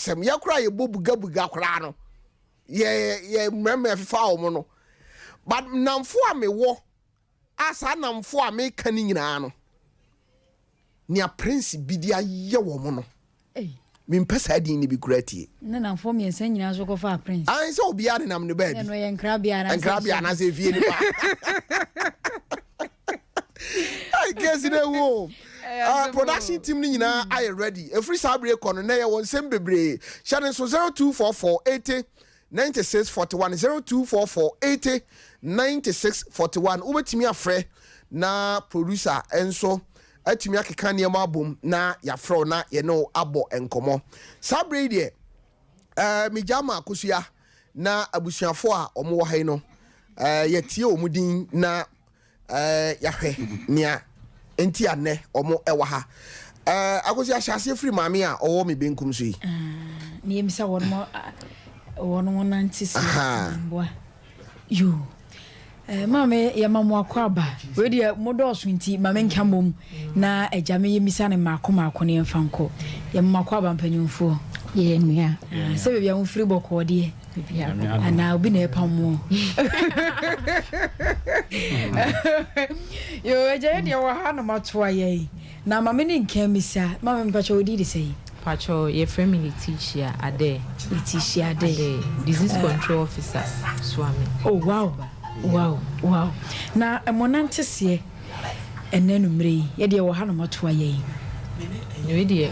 asem ye kura ye bobuga kura no ye mmemme fifa o mo no but namfo a me wo asa namfo a me kan nyina no nia prince bidia ye wo mo no me mpesa din ni bi kurati na namfo me ensa nyina so ko fa prince an so obi ade nam ne ba bi no ye nkrabia na se fie ni ba I guess it wo production team ni nyina are ready every sabre kono na ye won sem bebre share so 024480 9641 024480 9641 ubetimi afre na producer enso atimi akeka ne ma bom na ya fro na ye no abo enkomo sabre de mi jama kusua na abusuafo a omo wo hai no ye tie omudin na yahwe nia enti ane omo ewa ha akosi ahyase free mame a owo me benkum so yi ni emisa wono nantis boa yo mame ya mamu akwaba we de modoso nti mame nkamom na ejame yemisa ne mako ne mfanko ya makwaba mpanyumfo ye nua se bebia mo free boko de ana obi na epamo yo eje de wa ha no matoa ye na mame ni nkemisa mame mpacho odi de sei Pacho, your family teacher ade. Disease control officer Swami. Oh wow. Na monante se enenumre ye de wo ha no matoa ye. We de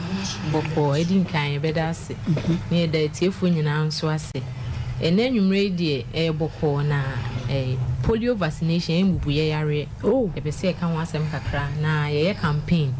boko edin kan beda ase. Me da tiefo nyina nso ase. Enenumre de boko na polio vaccination embubu ye yare. Oh, e be se kan wasem kakra na ye campaign.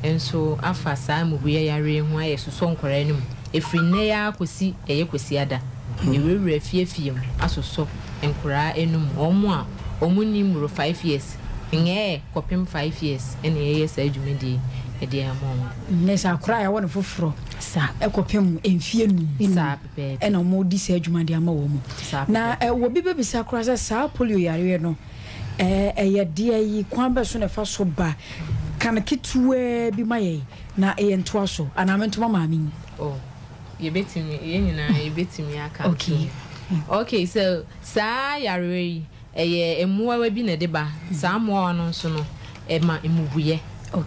Enso afa saa mubuye yare ho aye suso nkora anim efri ne ya kosi kosi ada ewewure fiefiem asoso nkora enum omu ni muro 5 years nge kopem 5 years ene ye sa adwumedi e de amon ne sa kora ya wona foforo sa ekopem emfie num sa pepe ene omo di sa adwumadi ama wo mu na wo bi bebisa kora sa polio yare no ye de yi kwan be so ne fa so ba kan kitwe bi maye na ntoa so ana mentoma maami ye betimi ye nyina ye betimi aka okay so sa yare emuwa bi na deba sa muwa no so no ema emubuye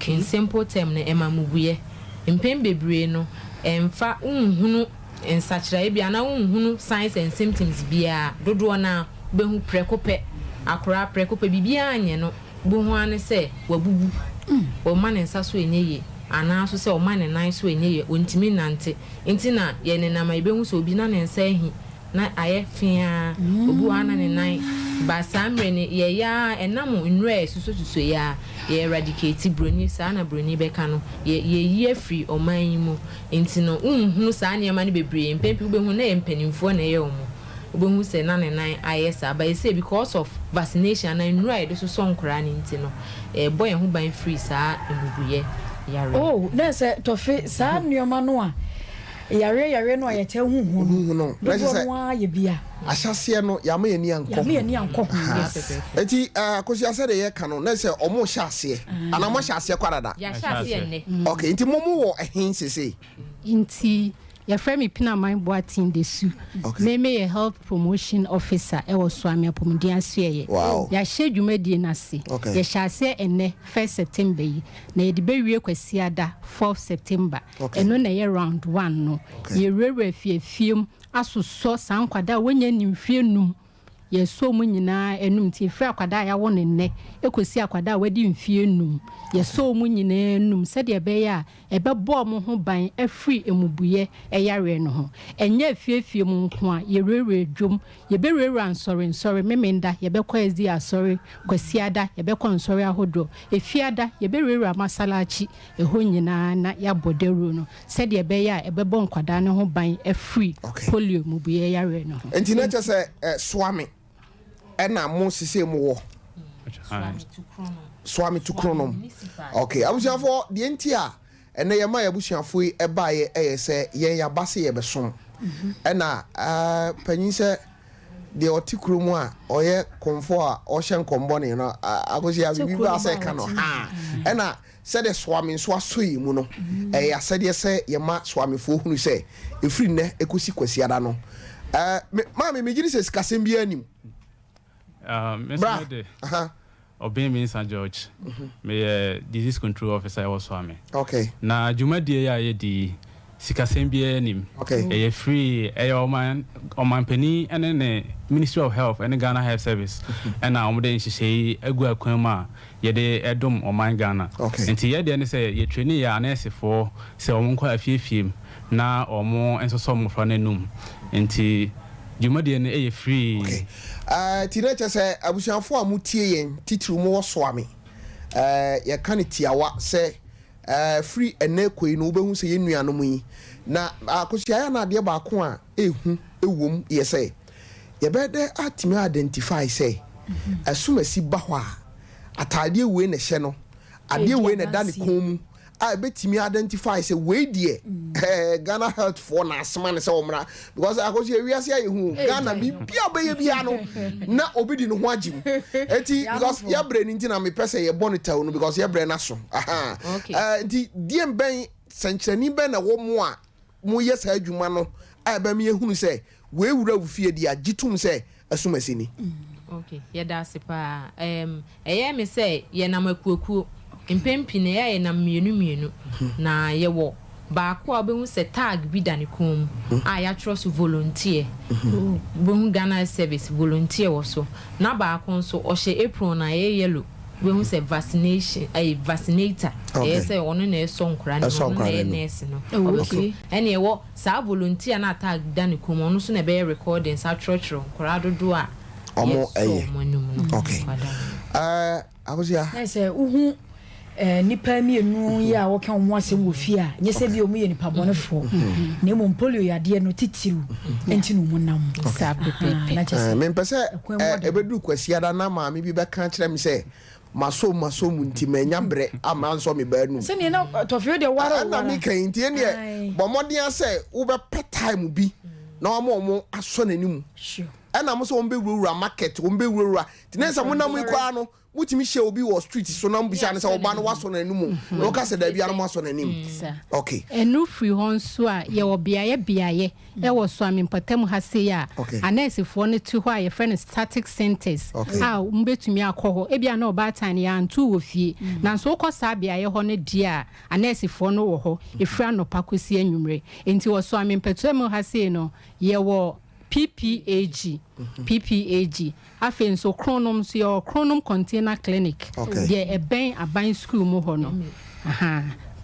in simple term na ema mubuye mpem bebre no emfa unhunu ensachira bi ana unhunu signs and symptoms bia dodo na behu prekope akora prekope bibia anye no bohu ane se wabubu o man nsa so enyeye ana so se o man nan so enyeye ontimi nante enti na ye ne na ma ibehu so obi na ne nsa ehi na aye fia obu ana ne nan ba samre ne ye ya enam nre suso ya ye eradicate broni sa na broni beka no ye free o man yi mu enti no unhunu sa ne ma ne bebre mpempi ubehu na ye mpanimfo na ye omo obehu se na ne nan ayesa ba say because of vaccination na nrai do so sonkora ni ntino boy hu ban free sa emubuye yare na se tofi sa nneoma no a yare no ayete hu no na se ye bia ahyase no yama ye ni anko eti akosi ase de ye ka no na se omo hyase ana mo hyase kwarada ya hyase ne okay enti momo wo ehin sese inti your friend me pina my boy team desu me a health promotion officer e wo swami apomudi asuye ya hwedwumadi na se ya hyase ene 1 September yi na ye de bewie kwasi ada 4 September eno na ye round 1 no ye rewe fiefiem asoso sankwada wonya nimfie num ye so mu nyina enum ti fra akwada ya wo ne ekosi akwada wadi mfie num ye so mu nyina enum se de be ya ebebo mo ho ban afri emubuye eyare no ho enye fiefie mu nko a ye rewe dwom ye be rewe ansori memenda ye be kwa ezi asori kwasi ada ye be kwa ansori ahodo efiada ye be rewe amasalachi eho nyina na ya boderu no se de be ya ebebo nkwada ne ho ban afri polio mubuye yare no ho enti na chese swami ena mo sise mo wo swami tukronom okay abusiafo de enti a ene ye ma ya abusiafo e ba ye se ye ya base ye besom ena panyin se de otikuru mu a oye konfo a ohye nkombone no akosia bibi ba se ka no ha ena se de swami so asoyi mu no asede se ye ma swami fo hunu se efiri ne ekosi kwasiada no ma me giri se sikasem bi anim Mr. Mede obey me in St. George me disease control officer was swami okay na jumadi ya ye di sikasem bi anim okay free oman pani and ne Ministry of Health and Ghana Health Service and now omde nhihye agu akwama ye de edom oman Ghana enti ye de ne say ye train ya nurse for say omo afiefiem na omo enso mo fra nanum enti jumadi ne free okay teenager say abusianfo amutie yen titiri mo wosoame ye kan tiawa say free enekoi no obehu say yenuanom yi na akosia ya na de ba ko a ehu ewom ye say ye be de atimi identify say asumasi ba ho a atade we ne hye no ade we ne da ne komu a betimi identify say we die Ghana Health for na asema ne say omra because akosia wiase ya hu Ghana bibia be ye bia no na obidi no ho agim eti because ya brain nti na me pese ye bonita no because ya brain aso aha enti die ben senchani ben na wo mo a mo yes adwuma no a ba me ehunu say we wura wufie dia gitum say asumasi ni okay ye da sepa eye me say ye na makuakuo mpempine ye na mienu na ye wo ba ko obehu se tag bi da ne kom a ya trust volunteer bohu Ghana service volunteer wo so na ba ko so o hye apron na ye yellow bohu se vaccination vaccinator ye say ono na eso nkura ne nurse no okay ene ye wo sa volunteer na tag da ne kom ono so na be recording sa trotro nkura dodo a omo okay abusia na say uhu nipa mienu ya wo kan ho asem wo fi a nye se bi o mu ye nipa bonefo na mo polio ya de no titiru enti no mu nam sa pepe me pese ebedu kwasiada na ma me bi be kan kire me se maso mu nti manya bre amanso me ba nu se ne na tofio de wara na me kan nti ne bo modern se wo be pet time bi na omo aso nanim sure ana mo so ombe wura market ombe wura tinensa mo na mo ikwa no mutimi she obi wo street so na mbisa ne se oba no waso na anim no ka se da bia no waso na anim okay enu free hon so a ye wo biaye e wo so amempatam ha se ya anesifo ne tu ho a ye friend static centers a mbetumi akọ e bia na oba tan ya ntu wo fie na so ko sa biaye ho ne dia anesifo no wo ho e fra no pakosi anwumre enti wo so amempatam ha se no ye wo PPAG afen so chronom so your chronom container clinic there e ben aban school mo ho no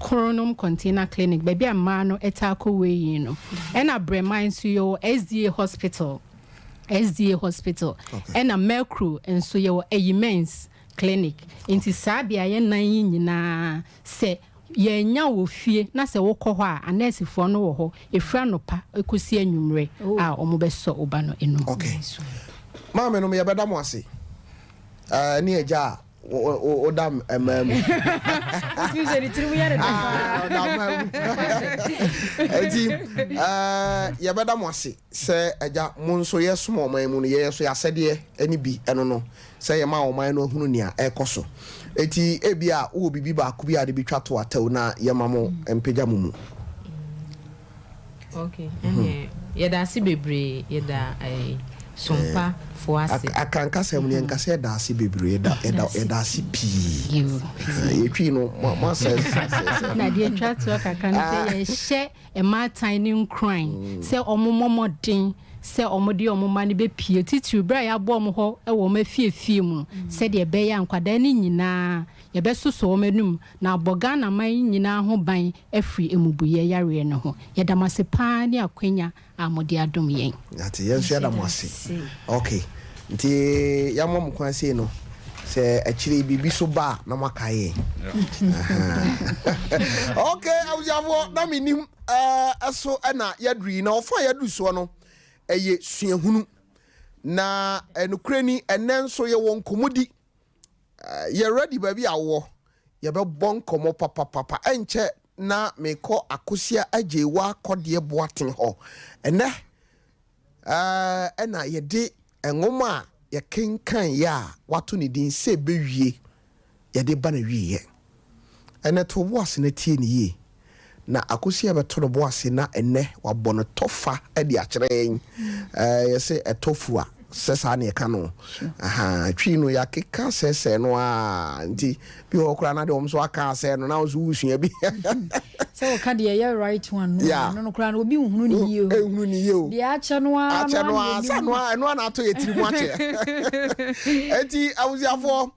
chronom container clinic baby ama no etako we yin no e na breman so your SDA hospital e na Mercro and so your Immense clinic inti sabia ye nan nyina se ye nya wo fie na se wo kɔ hɔ a anesifo no wo hɔ efra no pa ekosi anwumre a omo beso oba no enu okay ma me no me yebeda mo ase ni eja o dam emamu ti je ritiri yare eti yebeda mo ase se eja mo nso yeso mo emamu no yeso yasede ani bi eno no se ye ma o man no hunu nia ekoso eti ebia wo bibi ba ku bia de bi twato ataw na yemamo empeja mumu okay yeda si bebre yeda sompa for us akanka sem ne nkase da si bebre yeda si pi yetwi no ma say na de twato akaka no ye hye e ma tan ni nkran se omomomodin se omode omoma ne be pie titiri bra ya bo mo ho e wo ma fiefie mu se de be ya nkwada ni nyina ye be soso o manum na aboga na man nyina ho ban afri emubuye yare ne ho ye damase pa ni akwanya amode adom yen ati yenso ya damase okay nti ya mom kwan se no se achire bibi so ba na makaye okay awjavo na menim aso na yadri na ofa yadu so no eye suahunu na enukreni enenso ye won komodi ye ready baby awo ye be bon komo papa enche na meko akosia ajewa kode boaten ho ene ena ye de engoma ya kenkan ya watu ni din se bewie ya de ba na wie ene to boase na tie ni ye na akosi ya beto boase na ene wabono tofa e de akere yese etofua sesa na eka no twi no ya keka sese no nti bi okura na de omso aka se no na ozo usua bi so ka de ya right one no no kura no obi hunu ni ye ehunu ni ye o de acha no no na to yetiri mu ache enti awuziafo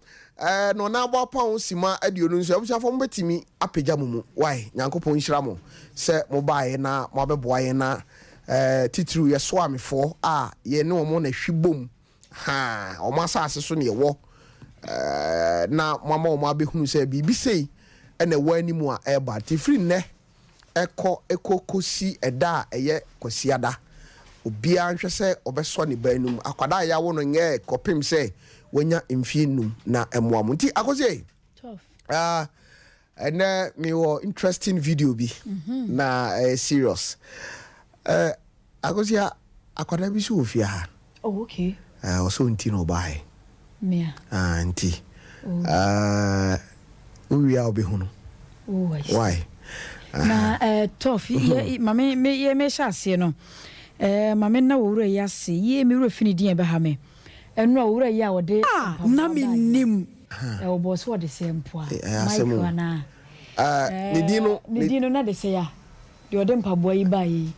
no na agba pound sima aduonu nso awuziafo mbetimi apagya mu why nyankopon hyira mo se mo baaye na mo abeboaye na titru ye so amefo ye ne omo na hwibom omo asase so ne wo na mama omo abehunu se bibi sei ene wani mu a eba tifri ne ekokosi eda eye kosiada obia nhwe se obeso ne banum akwada ya wo no nye kopim se wonya mfienum na emoam nti akosie ene mi wo interesting video bi na serious akosia akwada bi so ofia ha okay oso nti no bai me nti uwia obehunu why na tough ye mame me shase no mame na wura yase ye me wura fini din be ha me enu a wura ya wode na Menim obo so wode se mpoa Michael na ni dino na de se ya de wode mpaboa yi ba yi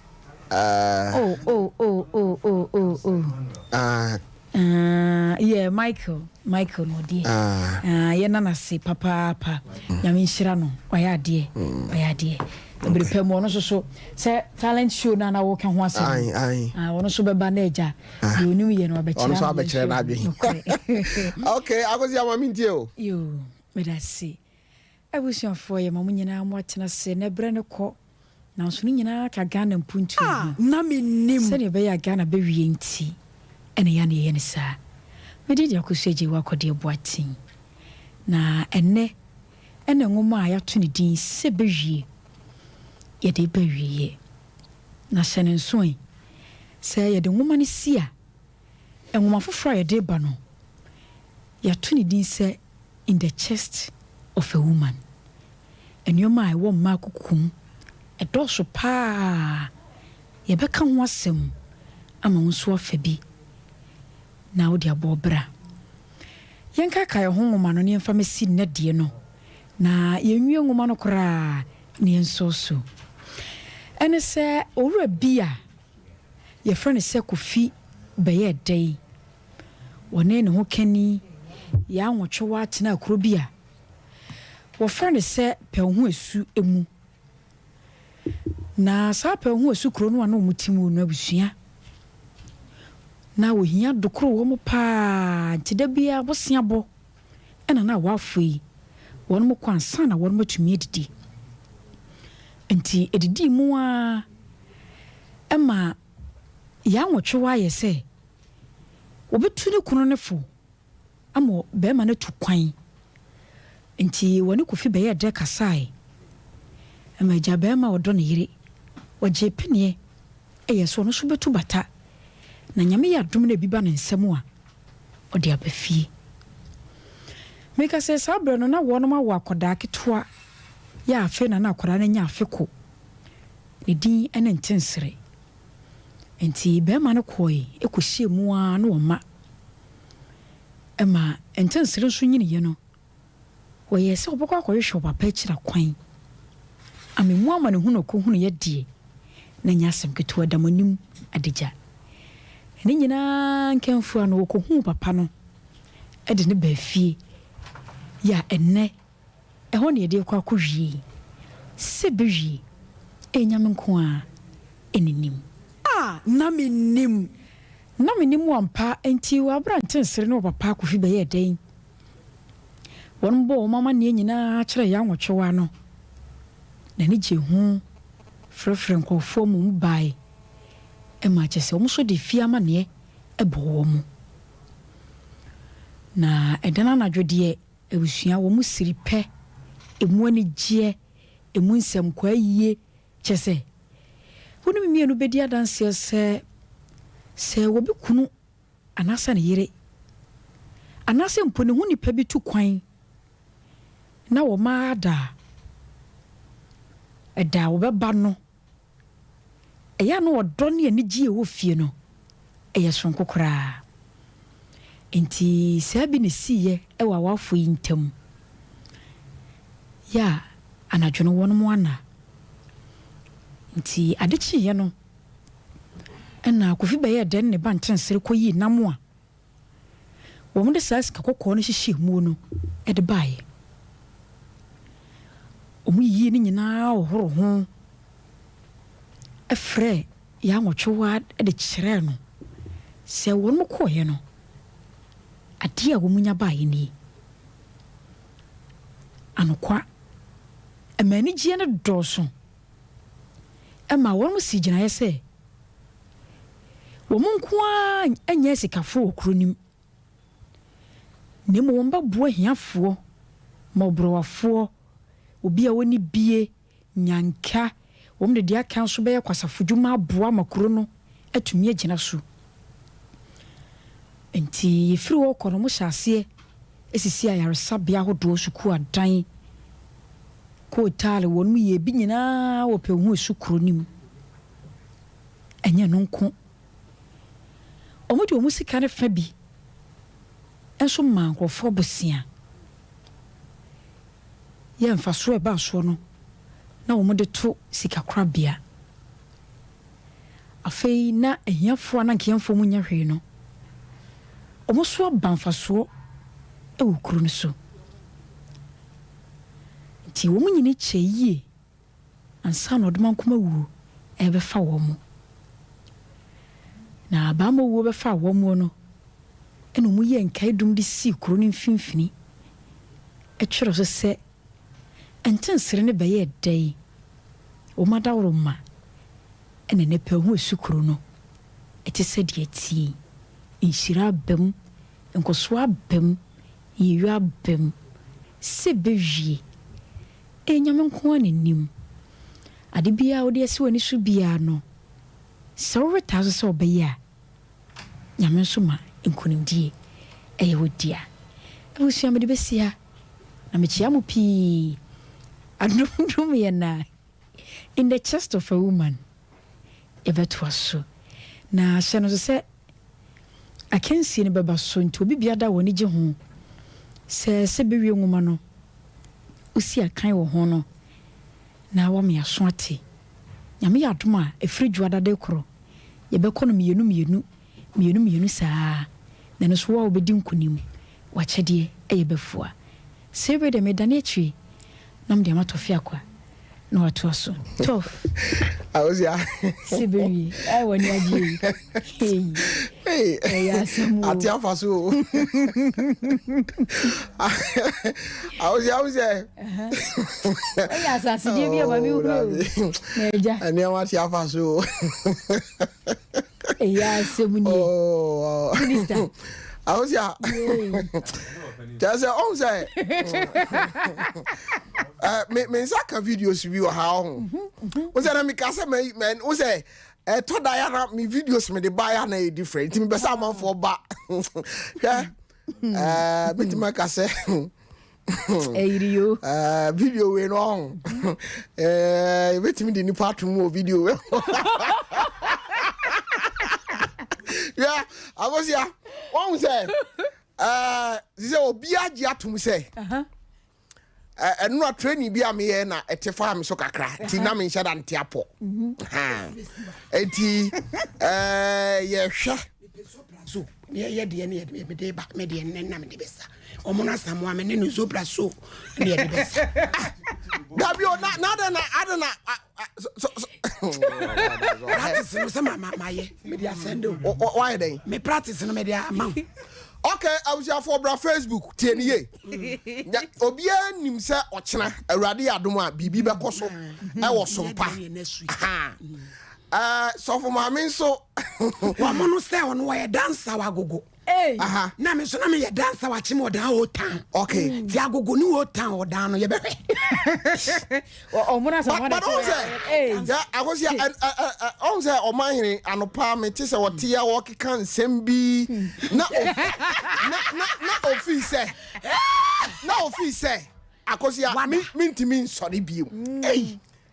yeah Michael no die ye na se papa nyame nhyira no oya de bere pemo no so se talent show na wo ka ho asem wono so beba na eja de onim ye no abekira wono so abekira na adwe okay akozi amami ntie o yo me da se abusion for ye mamu nyina mo atena se na bre ne ko na so nyina ka Ghana mpuntu na Menim se ne be ya Ghana be wie nti ene ya ne ye ne sa me di akosuaje wa kode boatin na ene ngoma a ya to ne din se be wie ye de be wie na hyene nso se ye de ngoma ne sia ngoma foforo ye de ba no ya to ne din se in the chest of a woman enyoma I wo ma kukum edoso pa ye beka ho asem ama nso afa bi na wo de abobra yenka ka ye ho ngoma no ne mfa mesi na de no na yenwie ngoma no kora ne nso so ene se owura bia ye frene se kofi beye dai wone ne ho kani ya nwotwe atena akro bia wo frene se pe ho esu emu na sa pe ho esu kro no ana omutimu no abusua na wo hia dokro wo mo pa ntida bia bosia bo ena na wafui won mo kwansa na won matumi edidi enti edidi mu a ema ya nwotwe wa ye se obetu ne kunu ne fo amo be ma na tu kwan enti woni kofi be ye de kasai ema ja be ma odo ne yire waje penie eyeso no so betu bata na nyame ya dum na biba ne nsem a ode abafie meka se sabre no na wono ma wakoda ketwa ya afe na akora na nya afeko ne din ene ntensere enti be ma ne koi ekohie mu a na oma ema ntensere so nyine ye no wo ye se obokwa akohwe papa kira kwan amemu ama ne hunu ko hunu ye die na nya asem ketwa da monim adeja ne nyina nkemfu ano wo ko hu papa no ede ne ba fie ya enne ho ne de kwa kohwie se bewie enyam nko a eninim na Menim wampa enti wa brantensere no papa kofi be ye den won bo mama ne nyina kire ya nwotwewa no na ne je hu frefre nkofo mu bai e ma chese o so de fie ama ne e bo mu na edana na dwode ebusua wo mu siri pe emu ani gie emu nsem kwa yie chese wonu mienu bedi adanse se wo be kunu anasa ne yere anasa mpo ne hu nipa bi tu kwan na wo ma da eda wo beba no eya no odo ne anigye wo fie no eye sonko kra enti sabi ne siye e wa wafo yintam ya anadwono wono mo ana nti adechi ye no na kofi be ye den ne bantensere koyi namo a wo mo de sasika kokko no hihye mu no e de bae omu yi ni nyina ohoro ho efre ya nwotwewa e de kyere no se won mo koye no ade a wo munya bae ni anokwa emani gie ne doso ema won mo si gina ye se wo munkwa anya sikafo okronim nemo won ba bo ahiafo mobrowafo obi a woni bie nyanka wom de dia kan so be kwasafodwuma aboa makro no atumi agina so enti yefiri wo kono mo hyase esisi ayaresa bia hodo suku adan ko tale won mu ye bi nyina wo pe hu sukuro nim enye no nko omodi omu sika ne fa bi enso mankrofo bosia ye mfaso e ba so no na omode to sika krabia afei na ehiafo na nkemfo mu nya hwe no omoso banfaso e wukuru no so ti wo munyini cheyie ansa no doma nkoma wu e be fa wo mu na ba mo wu be fa wo mu no eno mu ye nkai dum de si kuro no mfimfini e twero so se entensere ne be ye dai o madawro ma ene ne pe hu esukuro no eti se de ti inshira bem enkoso abem yiyu abem se bewie enyame nko anenim ade bia wo de esi woni so bia no se wo retazo se obeya nyame so ma nkonimdie eye wodia ebusia me de besia na me chia mo pi adumdum ye na in the chest of a woman ebeto aso na se no se I can't see any baba so nti obi bia da woni gye ho se bewie nwoma no usi akan wo ho no na wa me aso ate nyame ya adom a efri juada de koro ye be kono mienu saa na no so wa obedi nkunim wa kyede eye befua sebe de medane chi nam de Tofiakwa no watu aso tof awozia sibiri ai woni aji hey ya samu ati afaso awozia ai asasi die bia ba mi hu neja ani ati afaso ya samu ni minister awozia just say me saka videos bi o ha ho o say na me ka say men o say to da ya na me videos me de buy na different me be say man for ba bit ma ka say video we no bit me de ni part mu video yeah I was here one say this is obi agi atum say no training bi am here na etefa am so kakra ti na me nhyada ntiapo enti ye hwe so ye de ne me de ba me de ne na me de besa omona samu am ne no zobra so ne de besa Gabio na adana practice no sama maye me de asendo why then me practice no me de am okay I was here for bra Facebook tieniye obi anim se ochena awurade adom a bibi be koso e wo sompa so for ma men so wa mono se ono wa dancer wa gogo aha na me so na me ye dancer wa chimo da o town okay ti agogo ni o town o dan no ye be o mo na so mo but yeah I was here on say o man hini anopa me ti say wo tia wo keka nsem bi na office akosia me ntimi nsori bi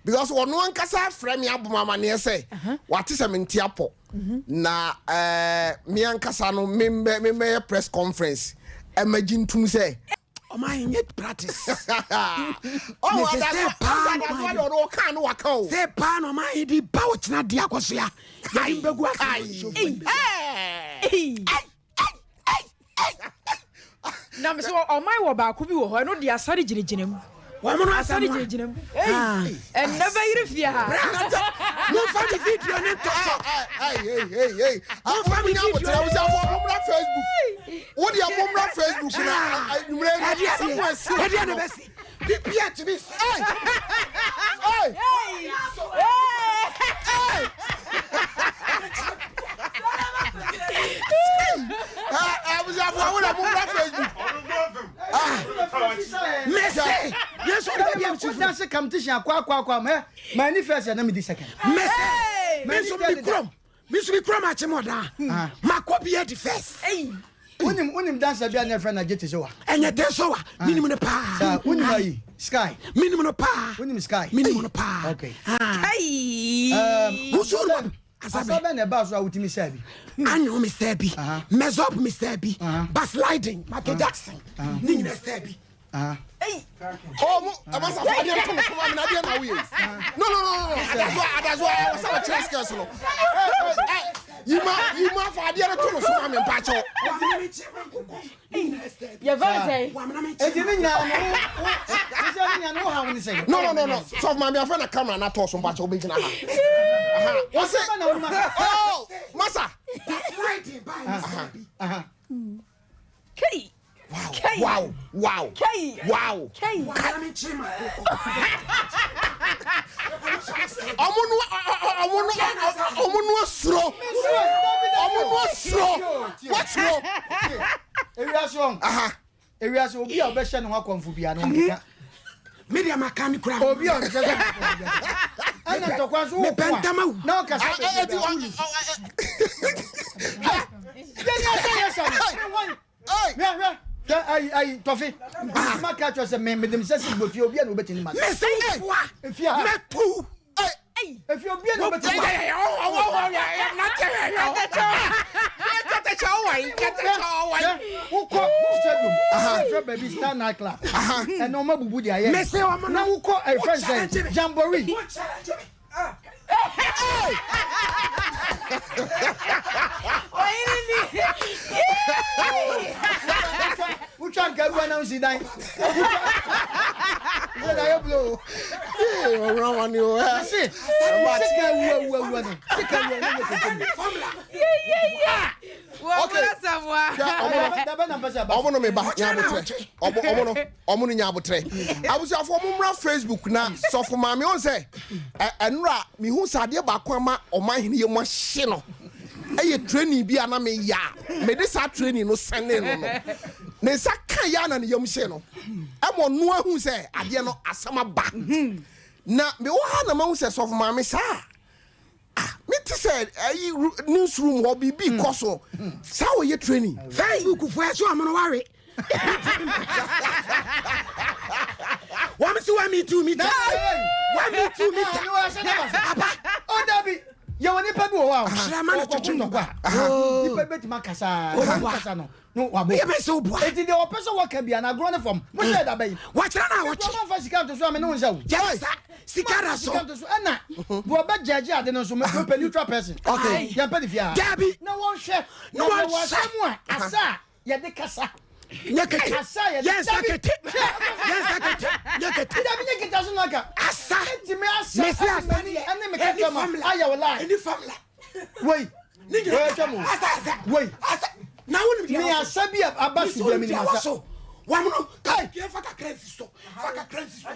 because one kasa frame me aboma ne say what is a mentiapo na me ankasa no me press conference imagine tum say o my need practice oh that's what no kan waka say pan o my di ba o china dia kwaso ya ya mbegu asa na me so o my wo ba ko bi wo ho no dia sare ginegine mu wa mo no asari ginegine mu and never irifia no funny video ne to hey no funny video we say for Facebook what dia bomra Facebook na numere dia na besi pipia to me hey I was up for bomra Facebook Messi yes what be am to dance competition akwa manifest na me di second Messi me so be krom a chemo da makobi e di first unim dancer bia na friend na jete so wa enye te so wa minimum no pa sa unim ayi sky minimum no pa unim sky minimum no pa okay usuru asabe na ba so awutimi sabi anyo me sabi mezop me sabi backsliding Michael Jackson ni nyina sabi oh mo amasa fa dia to so ma na dia na we no that's why I was a chance case no you ma fa dia to so ma me pa cho ya va say ejini nya no ha woni say no so ma me afa na camera na to so pa cho be gina ha what's it oh masa Kay wow Omuno sro what's wrong Ewiase obi a obehye ne ho akonfo bia no nkeka media makami kura obi a obehye ana tokwa so me pentama na o kasa Hey, Tofi. Ma catch us me dem say si bofi obi a no betini ma. Me say efia me tu. Hey, if you obi a no betini ma. Uko stadium. Baby Star Night Club. And no ma bubu dia ye. Me say o mo na uko a friend say Jamboree. Uchan ka bua na unsi dan. Whether you blow. Eh, wrong one you. See. Sika wu no. Sika wu no. Yeah. Okay. Omo no me ba nya botre. Omo no nya botre. Abusia fo momra Facebook na so fo ma me on say enra me hu sade ba kwa ma oman hene ye mo hye no. Eye training bi ana me ya. Me de sa training no sene no. Ne sa kan ya na ne yam hye no. Emo no ahu say ade no asama ba. Na me wo ha na ma hu say so fo ma me sa. Me ti said newsroom or BB koso. Sao ye training? Facebook for so am no worry. Wa me see wa me too me. Wa me too me. Oh Dabi, you woni pa bi wo wa. Shrama na chuchu no kwa. Ni pa beti makasa. Makasa no. No wa bo. Ye me so bo. Eti de opeso wo ka bia na grow ne from. Mo say da bayi. Wa chira na wa chi. Mo fa sika to so am ne won say. Yes. Sikara so. Ana. Bo ba jaji ade no so me pe neutral person. Okay. Ya pe di fia. Dabi. Na won hwe. No one samu a asa. Ye de kasa. Nyekete. Asa ye. Yes, akete. Yes, akete. Nyekete. Dabi nyekete so naka. Asa. Enti me asa. Me say asa. Ene me ka ma. Aya wala. Any family. Wait. Asa. Wait. Asa. Na wonu Me asa bi abasu bi mi asa. Wamuno kai ke faka crazy so. Faka crazy so.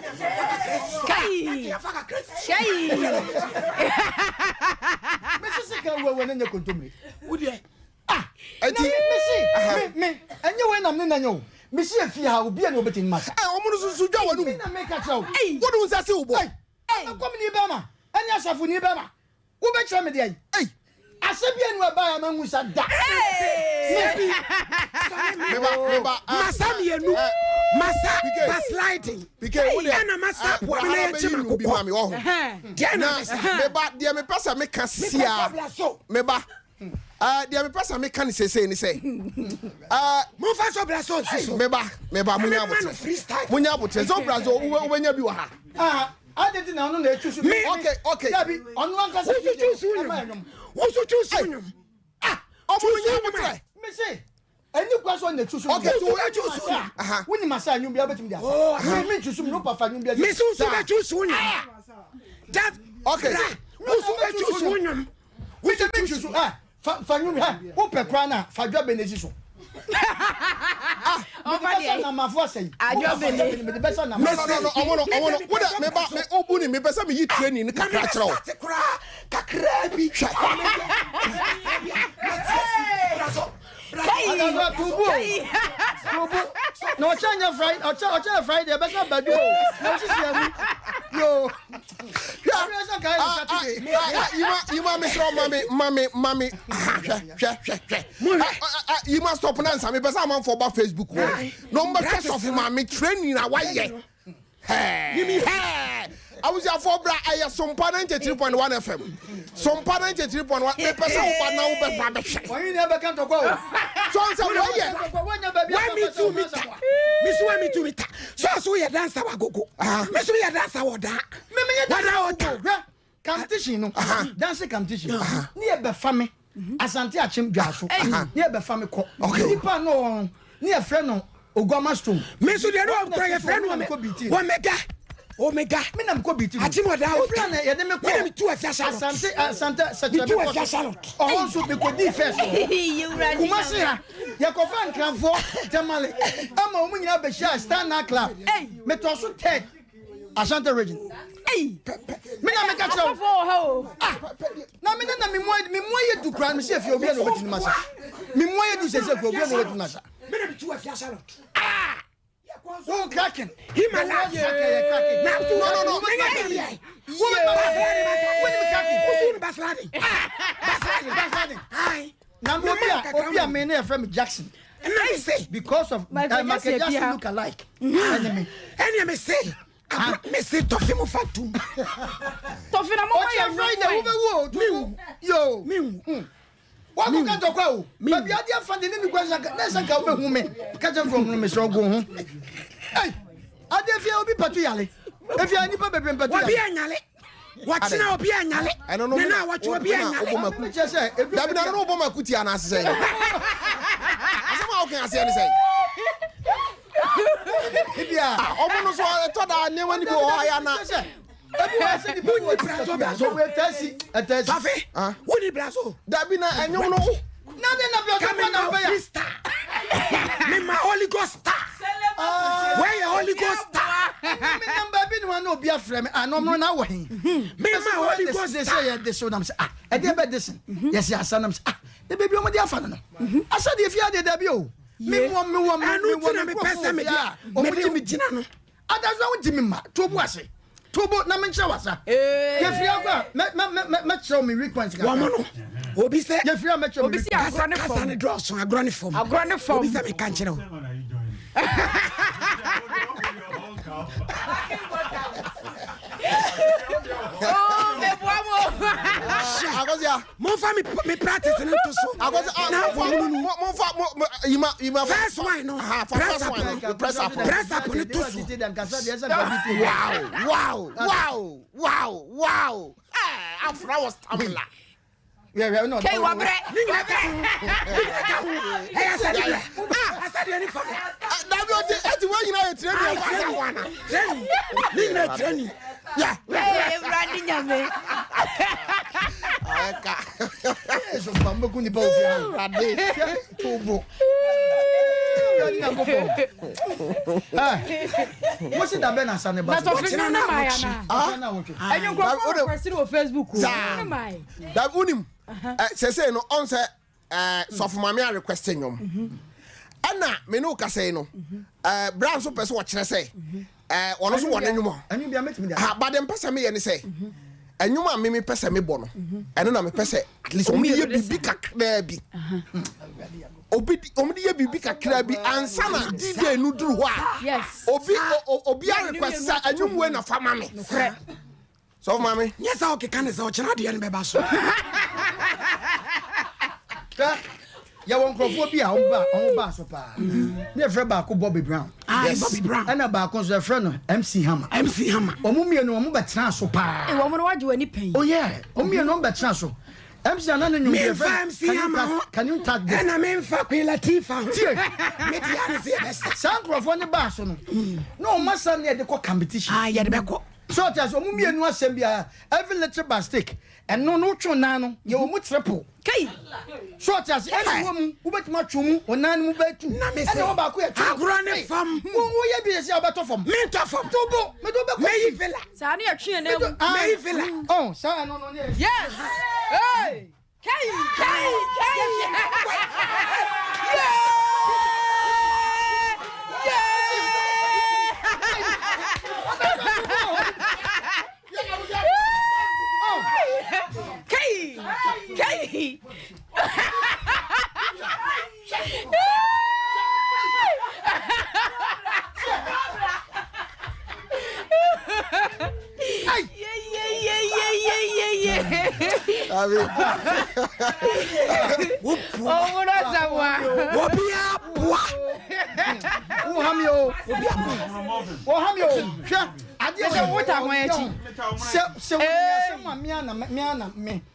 Kai. Faka crazy. Shay. Me se ka wo ne kontomre. Udie. me enye we nam ne nanyo me si afie ha obi a ne obetin masa omo so dwa wanu me na make a chow wo do nsa se wo boy kom ni be ma anya asafo ni be ma wo be kire me de ai asebi enu aba ya mangu sa da meba masa mienu masa basliding ana masa po na ya chema bi ma me wo ho na meba de me pesa me kasia meba dia me pesa me kan sese ni say mo fa so braso so meba munya abote zo brazo wo benya bi wa ha adeti na onu na echusu okay yabi onu anka se chusu nyum munya abote me say eni kwaso na echusu okay so chusu woni masa nyum bia betim dia me chusu no papa nyum bia me so be chusu nyum that okay so be chusu nyum we dey be chusu fa nyum ha wo pe kwa na fa dwa benesi so na mafo sei adwa bene me de besa na no omo wo da me ba me obu ni me pesa me yi training ni kakra kira o kakra bi hwa no chanya Friday besa badu no sisi yo you me throw mommy you must stop now me pesa am for ba Facebook no mba case of mommy training na why hey I was your for bra I Sompa 93.1 FM Sompa 93.1 me pesa wo ba na wo be ba be hwe why never can to go so answer why me too meter so you dancer wa gogo me so you dancer wa da me competition no dance competition ni e be fa me asante achim dwaso ni e be fa me ko nipa no ni e frɛ no ogwama stone me so de no ko ye frɛ no omega me nam ko biti achim da o plan ye de me ko me tu afia salon asante me tu afia salon o so be ko di first kuma se ha ye ko fa nkranfo temale ama o munyina be share stand na club me to so ted asante region me na me ka tro na me na me mo ye du kran me se afia obi na obetini masa me mo ye du se ko obi na obetini masa me na me tu afia salon so cracking Himalaya no Obi me na from Jackson and I say because of Michael Jackson look alike enemy say me say Tofi mo fatu Tofi na mo ya Friday yo what you can talk about baby I dey find the question na say ka hu me catch from me so go hu hey I dey fear obi patu yale if you any papa patu obi anyale watina obi anyale na wacho obi anyale dabi na no oboma kuti ana asese asema o kan ase ni say ibia omo no so to da ne wani bi o aya na ebi wa se di buni brazo we tasi Tofi woni brazo dabi na enyo no na de na bi o na be ya me my Holy Ghost star where your Holy Ghost star me number bi no na obi afrɛ me anom na wo hen me my Holy Ghost they say they show them say e dey be this yes ya sanam say the baby o mo dey afa no asa dey fia dey da bi o me wo anu tina me pesa me dia o mo di me gina no adazo wo di me ma to bu ase tobo na me nche wasa ye fia kwa me show me request ka wo mo no obi se ye fia me show me obi si agrone form obi se me kan kire o oh me boamo agosia mo fa me practice no to so agosia na mo fa ima first one no press up no to so wow afra was stamina yeah no okay wa bre I said any for dabi o ti wa yina training yeah Randy nyame aka so pambo kuni ba ofia rade tobo what's it that ben asane ba na Tofi na maya na enyo ko kwesi o Facebook o na mai da unim sese no on se so for my requesting you. Anna, me no ka say no. Brown so person watch say. Ono so won anwuma. Anyu bia metimi da. Ha ba dem pese me ye ne say. Anwuma me pese me bo no. Eno na me pese at least omi ye bibi kakra bi. Obi ye bibi kakra bi ansa na DJ nu duru ho a. Yes. Obi a request say anwuma we na fa ma me. So mama. Yes, okay, can say o chira de ne be ba so. Ya won krofo bi a on ba so pa. Ne frɛ ba ko Bobby Brown. Yes. Bobby Brown. Ana ba ko so frɛ no MC Hammer. MC Hammer. Omo mienu omo betena so pa. E wo mo waje wani pen. Oh yeah. Omo mienu omo betena so. MC Anna no nyum frɛ. MC Hammer. Can you tag this? Na me mfa Queen Latifah. Me dia ne se best. San krofo ne ba so no. No masa ne de ko competition. Ya de be ko. So just omo mienu asem bia every little by stick. And no tro na no ye wo mu triple. Kai. So just any woman who bet ma twum onan mu betu. Na me say. E ba ko ya twum. Agro ne fam. Wo ye bi se abeto fam. Me to fam. Tobo me do be ko. Me villa. Sa na yatwe na mu. Me villa. Oh, sa no no. Yes. Hey. Kai. Hey!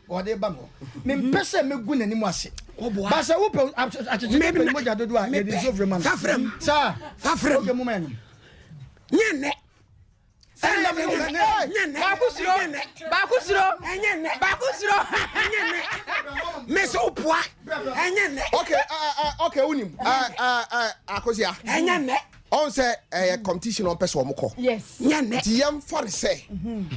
Ode ba mo me mpese me gu nani mu ase ba se wo pe achechege me mo ja dodo a ye di sofre man Fafrem sa Fafrem oge mo man nyene nyene bakusiro nyene me so poa nyene okay unim akosia nyene on say competition on person omko yes nyene ti yam for say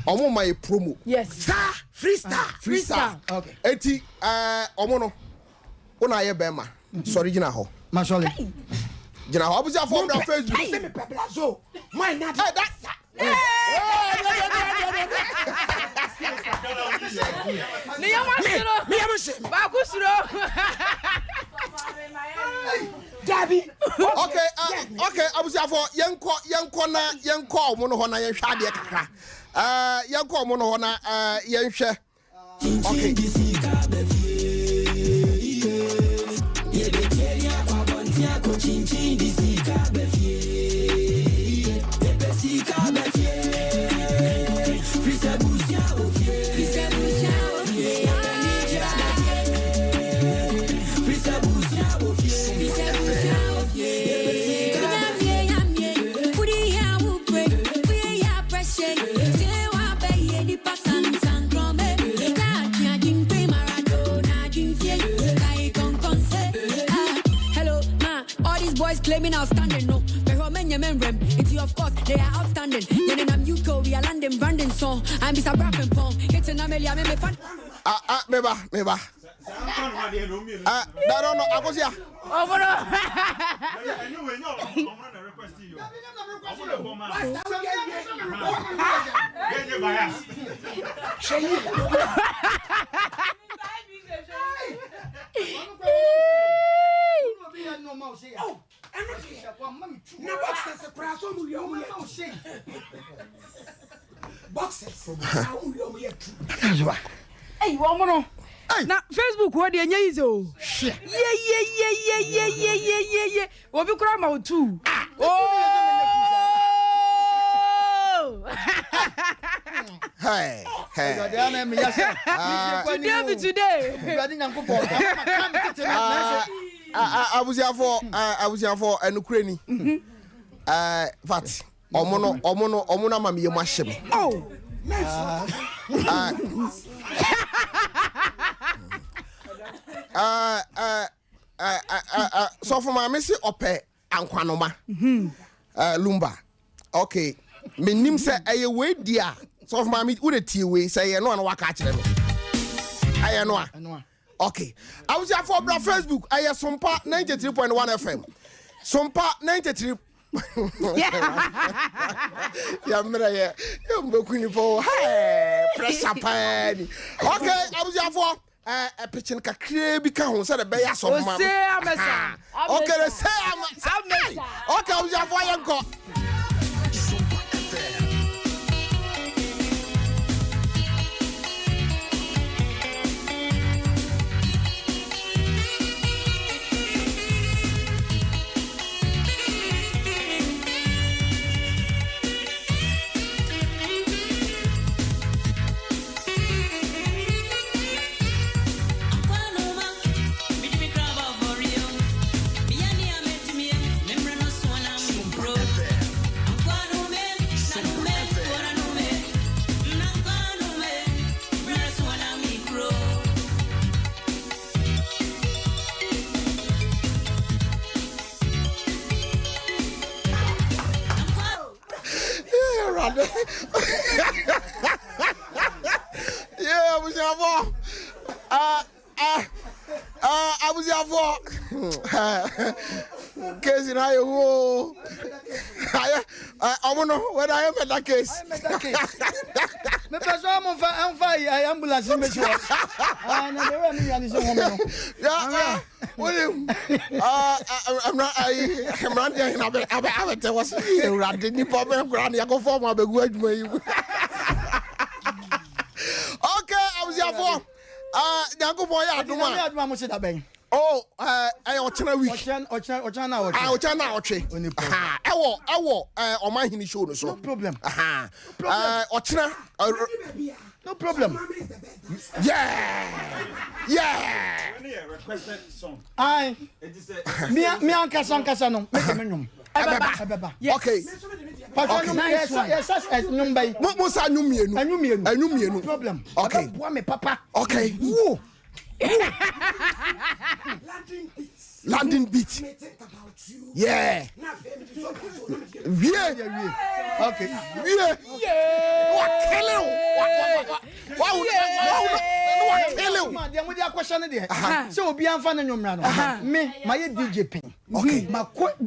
omo my promo yes star freestyle okay eti omo no una ye bema sorry gina ho ma sorry gina ho abuja for on Facebook say me peblazo my na that ni yamasiro bakusiro Dabi. Okay, abuja for yenko na yenko omo no ho na yenhwa ade kakra yenko omo no ho na yenhwe okay claiming outstanding, no. But Romania membrane, it's you of course, they are outstanding. Then I'm UK, we are London, Brandon song. I'm Mr. Bracken Pong. It's an Amelia, I'm a fan. Meba. No, Akosia. Oh, no. Hey, one more. Na Facebook wo de enya izo. Yeah. Wo bi kura ma otu. Oh! Hey. Today. Abusia for enukreni. Vat. Omo na mama yemu ahye me. Oh. So for my missy ope ankwanoma. Lumba. Okay. Menim say aye we dia. So for my me wo de tie we say ye no an waka kire me. Aye no a. Okay. I was here for Facebook. I have Sompa 93.1 FM. Sompa 93. Yeah, yeah. Pressure pan. Okay, I was here for a pitching crazy can say the bear so much. Okay, the same. Okay, I was here for Yanko. Yeah, I was here for. I was here for. Case in I don't know whether I am at that case. I am at that case. The person I'm fine. I ambulance in the show. Yeah, William. I'm not. I'm running. I'm was running. You probably granny. I go for my big word. Okay, I was here for. Yango boy, I don't want to say. Oh, I watching week. Ochana. On my show. No problem. Ochana. No problem. Yeah. I. Me Kasa no. Okay. No problem. Okay. Papa. Okay. Whoa. Landing beat. Yeah. Okay. What kill you? So be am fan no me my DJ pin. Okay.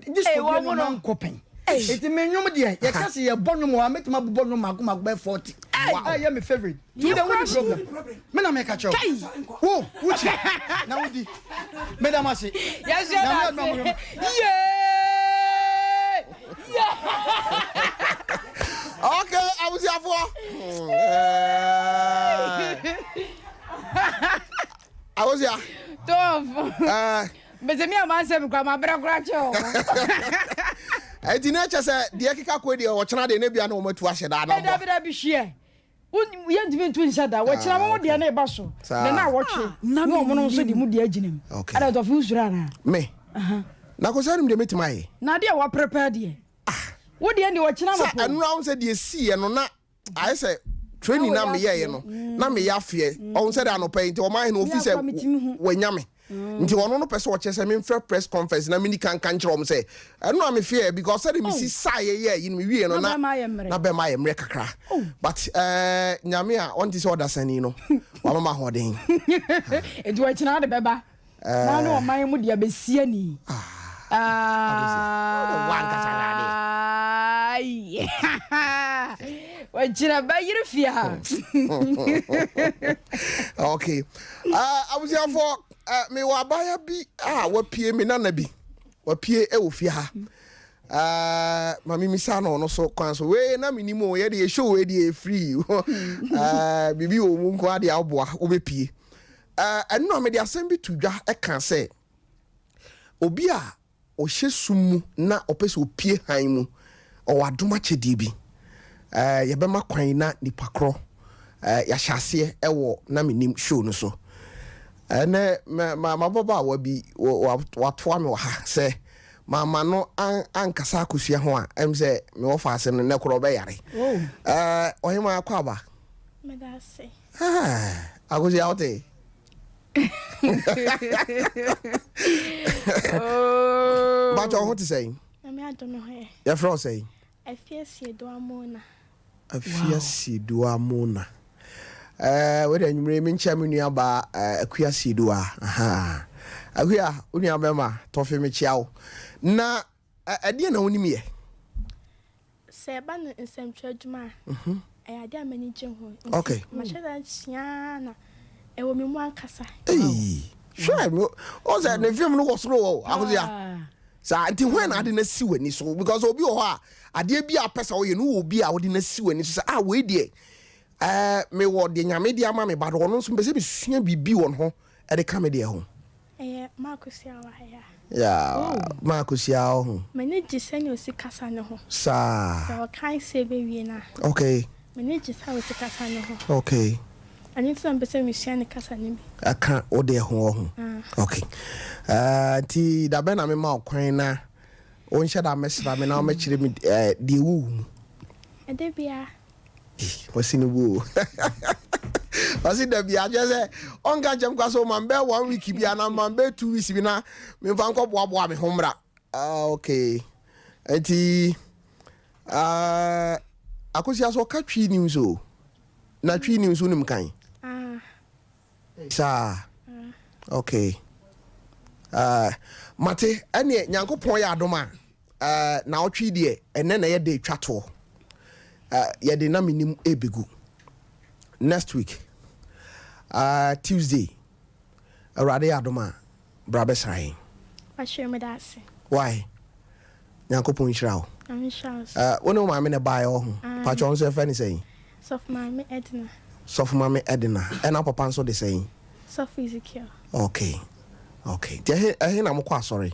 This one coping. It me nyom de ye ka se ye bonum wa metima bonum magoma 40. I am my favorite. You don't want problem. Me na make a chow. Who? Which? Now di. Me da masi. Yes, yeah. Okay, I was here for. I was here. Tof. But me a man say me kwa mabra cho. I didn't just say the Akika Kwedi or China de Nebia no more to wash it. I don't be share. We ain't been to each other. Watch now, what the neighbor so. Then I watch it. No one said the moody edging. Okay. I don't of who's runner. Me. Now, because I'm the meet my. Nadia, what prepared ye? What the end you watch now? And round said you see, and not. I say, training na me, you know. Na me ya fear. On said I no pay to my officer when yummy. Nti wono no person watch say me fair press conference na me kan kyerɛ say I know am fear because said me see say you me wie no na be my emre kakra but nyame a on this order sani no wa mama hoden edu a kyina de beba na no man mu de abesie ni Wajira ba yiri fia. Okay. I was here for me wa baya bi wapie me nana bi. Wapie e wo fia ha. Mami misa no so kwan so we na Menim o ye de show we de free. Bibi o mu nko ade aboa obepie. Eno me de asem bi tudwa e kan say obi a o hye sumu na opese opie han mu o wadoma chedi bi. Yebema kwan na nipa kro ya hyase e wo na Menim show no so ene ma baba wa bi watoa me ha se mama no ankasa akosua ho a em se me wo fa asem ne kro be yare ohima akwa aba me da se agosi ote But what to say? Me adome ho ya fro say afiesie do amona. Afiesie do amona. whether you remain chairman about Akuya Sidua. Aha. Akuya, Unia Bema, Tofi Michiao. Na, I didn't know me. Seban in some church, ma. I had a many jim. Okay. Machada Siana. I will be one cassa. Hey, sure. Oh, that the film was slow. I was there. So until when I didn't see when so because Obi Oha, I did be a person you know will be I didn't see when it's wait there. Me what the Yamedia mammy, but on some specific be on home at the comedy home. Marcus Yao. Yeah, Marcus Yao. Manage send you see Cassano. Sa. So I can't say baby now. Okay. Manage how it's a Cassano. Okay. I need some person with Shani Cassani. I can't order home. Okay. Ti da bena me ma okwan on hye da mesra me na o mekire me de wu e de bia wasi ne wu wasi da bia je se on ga jam kwaso man be 1 week bia na man be 2 weeks bi na me fa nko boa me homra okay enti akosi aso ka twi news o na twi news unim kan sa okay mate ene nyankopon ya adoma na otwi de ene na ye de twato ye de na Menim ebegu next week Tuesday awrade adoma brabe srai I share me that say why nyankopon shirawo I'm sure wono ma me ne bae ho pa chon so fa ni say soft mama Edna ena papa nso de say soft Ezekiel okay je na mo kwa sorry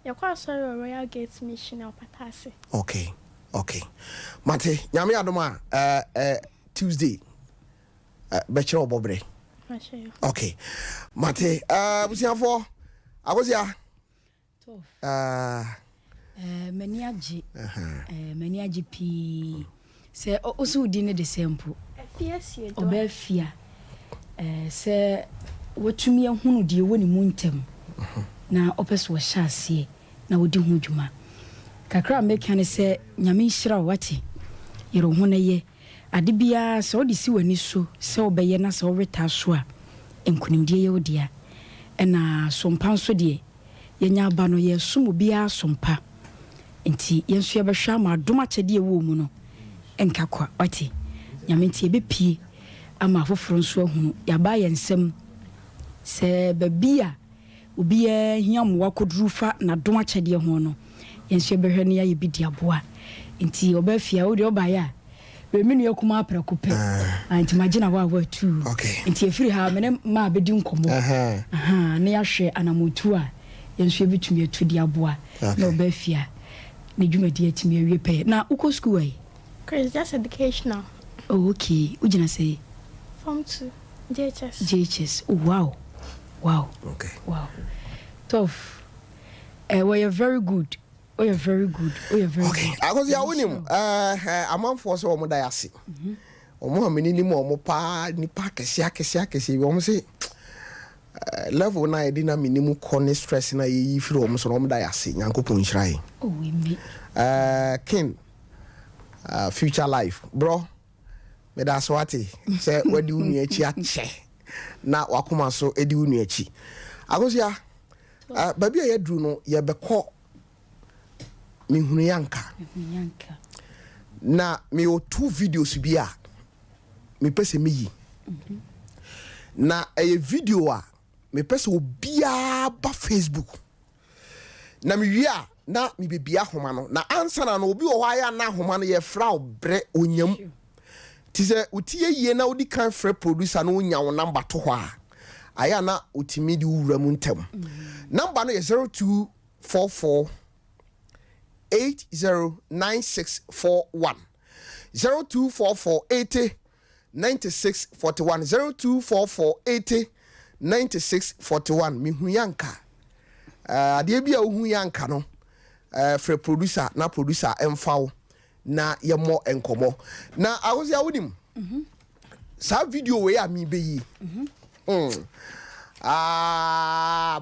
ya kwa sorry Royal Gates Mission of Patase okay mate nyame adoma Tuesday beche obobre okay mate busiafo akosia tof maniaji maniaji pi se osu di ne de sempo obafia se watumi ahunu de woni muntem na opeso hyaase na wodi hu dwuma kakra meka ne se nyame hyira wate yero hu na ye ade bia se odi si wani so se obeye na se oweta so a enkunimdie ye odia na sompa so de yenya aba no ye sumo bia sompa enti yenso ye behwa ma doma kyede wo mu no enka kwa wate nyame ntie bepie ama afoforo nso ahunu yaba ye nsem se babia obi hiam wakoduru fa na doma kyede ho no yenso ye behwa ne ya bidi aboa enti obafia wo de obaya reminu yakuma aprakope anti magina wa tu enti efiri ha mene ma bedi nkomo ne ya hwe anamotu a yenso ye bitumi atudi aboa na obafia ne dwumadi atimi awie pe na uko school ai Chris just educational okay ujina say form 2 JHS wow okay wow tough we are very good okay because ya wonim amanfo so omo da yase omo amenini mo omo pa ni pa kese omo say level na edi na Menim corner stress na yi firi omo so omo da yase nyankopon hyirai kin future life bro me da so ate say wadi unu achi ache na wakoma so edi unu achi agosia baby ya dru no ye beko mihunu yanka na me o 2 videos bia me pese meyi na e video a me pese obia ba Facebook na me wia na me bebia homa no na answer na obi o hwa ya na homa no ye fra obre onyam ti se utie yie na odi kan fra producer no nya wo number to hwa aya na utimi di wura mu ntem number no ye 0244 809641 0244 809641 0244 809641 mihu yanka ade bia ohu yanka no free producer na producer emfawo na yemo enkomo na awozi awodim sa video we a mi beyi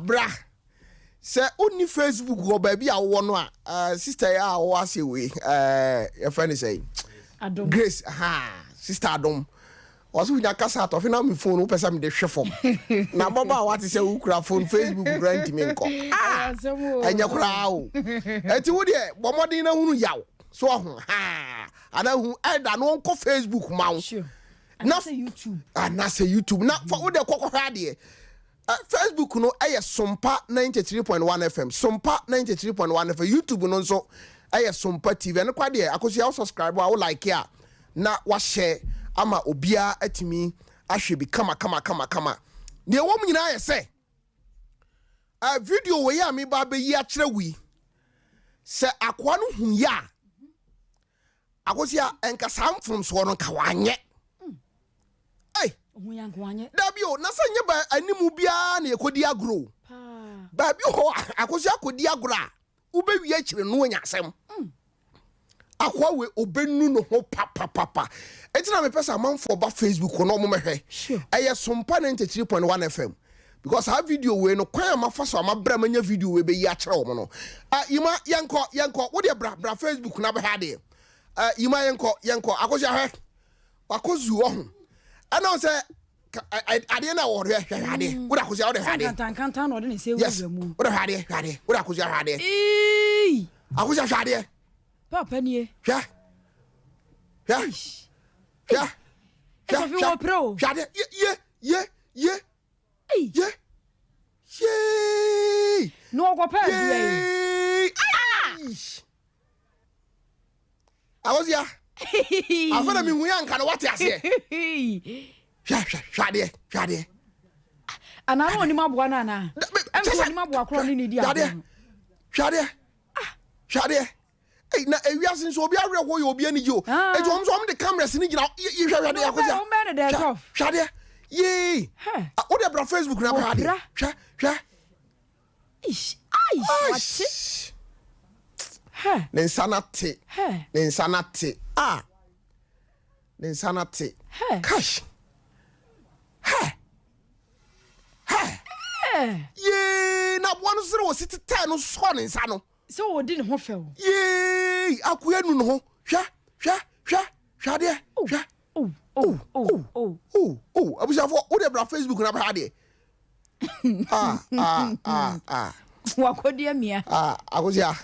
bra se onni Facebook go ba bia wo no a sister ya wo ase we your friend say Adom Grace sister Adom also with a cassa of my phone, open some the chef. Now, Baba, what is a ukra phone, Facebook, rent me. And your crowd. And to the Bomadina Yaw. So, and I who add an uncle Facebook mount. Not YouTube. And not say YouTube. Not for all the cocoa radio. Facebook no aye Sompa 93.1 FM. Sompa 93.1 FM. YouTube no so aye Sompa TV. And kwa dia akosi ya subscribe wa like ya na wa share ama obia atimi ahwe bi kama. Ne wo nyina aye say video we ya me ba be yi a kire wi se akwa no hu ya akosi ya enka samfum so no ka wanye Dabio, nasa nyeba animu bia na ekodi agro. Babi ho akosi akodi agra. Ube wi akire no anya asem. Akwa we obenu no ho papa. Etina me pesa manfo ba Facebook no mo mehwe. Eye Sompa 93.1 FM. Because ha video we no kwan amafa so amabra manya video we be yi akire wo no. Yima yenko wo de bra Facebook na be ha de. Yima yenko akosi ahwe. Akozu wo ho. I know say I didn't know what I would have was out of Hadi. Can't say yes. What a Hadi, what I was your Hadi. I was a Hadi. Papa, yeah. Pro. Yeah. No, go pay. I was here. I follow me we can what I say. Shade. And I want him up one na. I'm going to walk on in the Shade. Hey, na we are since obi are wo you obi ani jo. E jo so the cameras ni gina you shade akosia. Shade. Yee. O de bra Facebook na bra de. Hwa. Ish. What? Ne insanate. Ne insanate. Cash. Yee, na one zero sit 10 so ne nsa no. So we didn't hof. Yee, akuya nu no ho. Hwa de. Abusafo, o de bra Facebook na bra de. Wakodia mia. Akosia,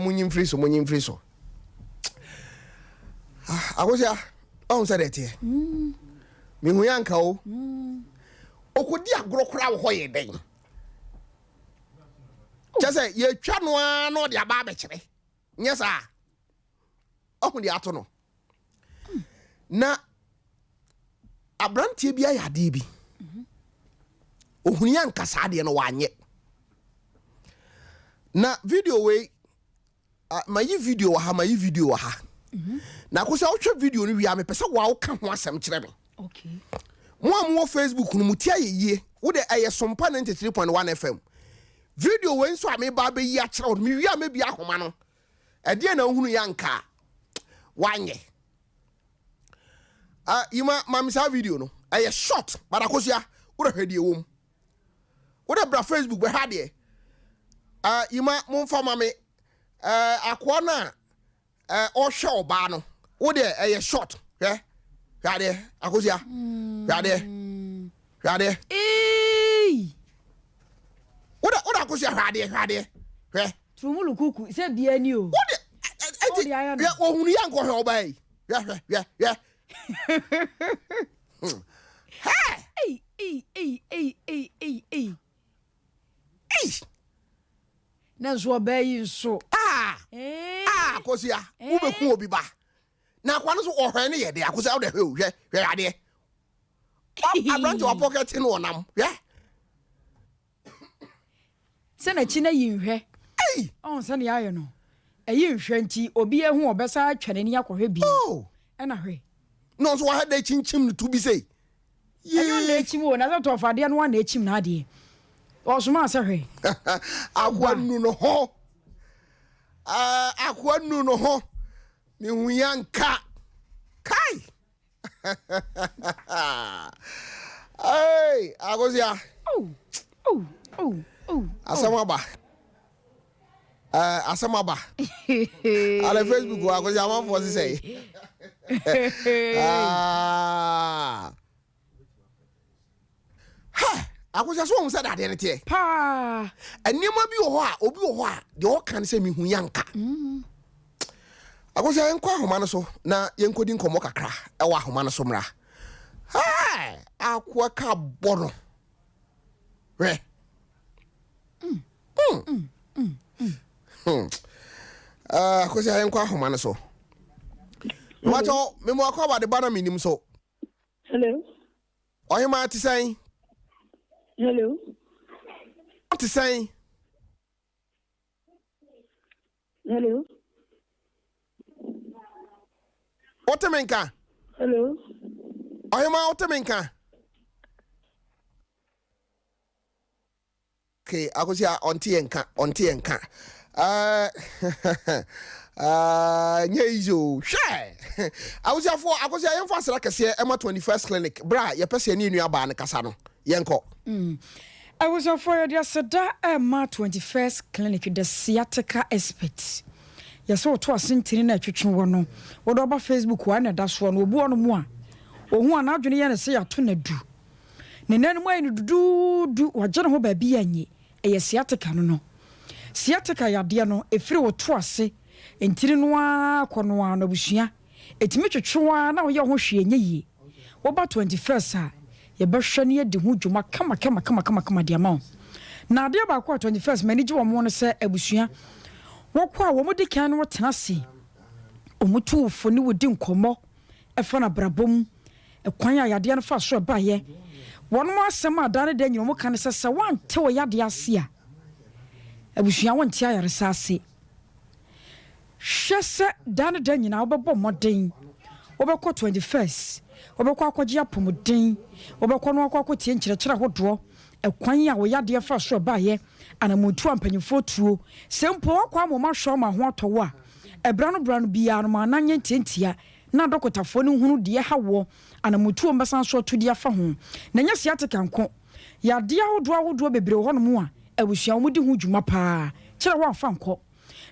munyim free so. Akosia, on say that here. Me hu yanka o. Okodi agro kra wo hoye den. Chese ye twa no no de aba be kire. Nyesa. Ohu de ato no. Na abrantie bia ya de bi. Ohuni yanka saade no wanye. Na video we mayi video wa ha. Na ko se wo twa video no wi a me pese wa wo ka ho asem kire me. Okay. Mo Facebook no mutia ye wo de aye Sompa 93.1 FM. Video we nso ame ba be yi a kire wo me wi a me bia homa no. E de na ohunu yanka wanye. Ima mamisa video no aye short but akosia wo hwede wom. Wo de bra Facebook be ha de. Ima momfa mame akwa na o hwe oba no wo de aye short hwade akosia hwade wo de akosia hwade Trumulu kuku se bia ni o wo de ya ohunu ya nko hwe oba yi ya na zo bayi so akosia wo be ku obi ba na kwa no so ohwe ne ye de akosia wo de hwe ade abranti wa pocket no onam se na chi na yinhwe on se ne ayo no yinhwe nti obi ehu obesa atwene ni akohwe bi e na hwe no so wa ha de chinchim no to bi say ayo na echim wo na so to fade no wa na echim na ade osuma se hwe akwa nu no ho akwa nu no ho mi hu yanka kai hey agosia asamaba ale Facebook wa agosia man for say Ha! Akosia so say that dey tie. Pa. Enema bi wo ho a, obi wo ho a, de o kan say mehu yanka. Akosia enko ahoma no so na yenkodi nkomo kakra e wa ahoma no so mra. Ha! Akwa ka bono. Re. Akosia enko ahoma no so. Macho, me mo akwa de bana Menim so. Hello. Oyema ti say. Hello. What is saying? Hello. What a menka? Hello. I am out a menka. Okay, I was here on Tienka. Nyezo, shy. I was here for like I say, Emma 21st Clinic. Bra, your person in your barn, Casano. Yanko. I was for the Sada Emma 21st Clinic, the sciatica expert. Yes, so to a sintin at Chichuano. What about Facebook? One that's one will born more. Or one out and say a tuna do. Nene way do what general baby any a sciatica no. Sciatica yadiano, a free or twice. In Tirinwa, Cornwa, no bushia. It make a chua now your hoshi and ye. What about 21st, sir? Ye bashania de hujuma kama the amount. Now, dear about 21st, many you want to say a bushia. What would can what tenasi? Omutu for new dim como, a fana brabum, a quanya yadian fast short by ye. One more summer done than you can say one tell yadia sia. A bushia won't tear a sassy. Shessa done than you now, but more ding. Over 21st. Obekwa kwagya pomodin obekwa no akwa tie nkyerɛkyerɛ hodoɔ ɛkwan a wɔya de fa so ba ye anamutu ampanyefo tuo sempo akwa amoma hwɔ ma ho atɔwo a ɛbra no bia no ma nanye ntientia na dokotafo no hunu de hawo anamutu ombesan so to de afa ho na nya siatika nko ya de ahodoɔ bebre hɔ no mu a abusua mu di ho dwuma paa kyerɛ wo afa nko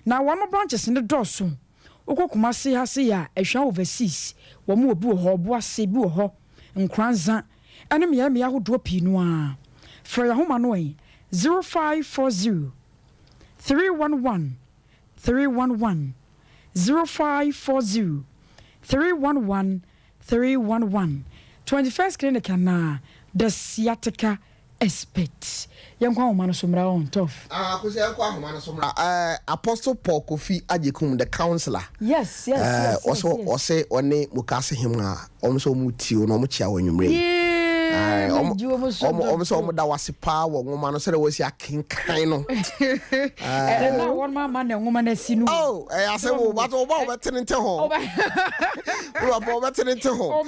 na wɔn branches ne dɔso okokuma se ha se ya ehwa overseas wo mu obi wo ho bo ase bi wo ho nkranza ene me ahodo pi no a fra ya homa no 0540 311 311 0540 311 311 21st clinic na the sciatica expert yankwa homa no somra on tof akosi yankwa homa no somra Apostle Paul Kofi Ajekum the counselor yes also say one mukase him a omso muti no mo chia wanwumre omso da wasepa wo ngoma no sere wasi akenkan no na one man na ngoma na sinu oh ase wo but oba obetente ho wo obetente ho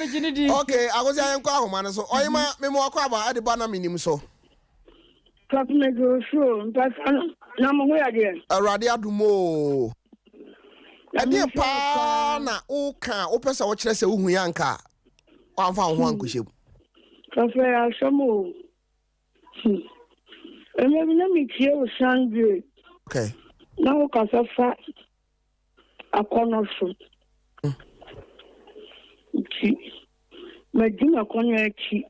okay akosi yankwa homa no so oyima memo akwa ba ade ba na Menim so Kapmego show, but I'm aware again. A radia dumo. A dear pa na oka, opesa watch less a yanka. One found one cushion. Cafe, I some. And maybe let me kill Sangre. Okay. Now, cause of fat. A corner fruit. My dinner corner key.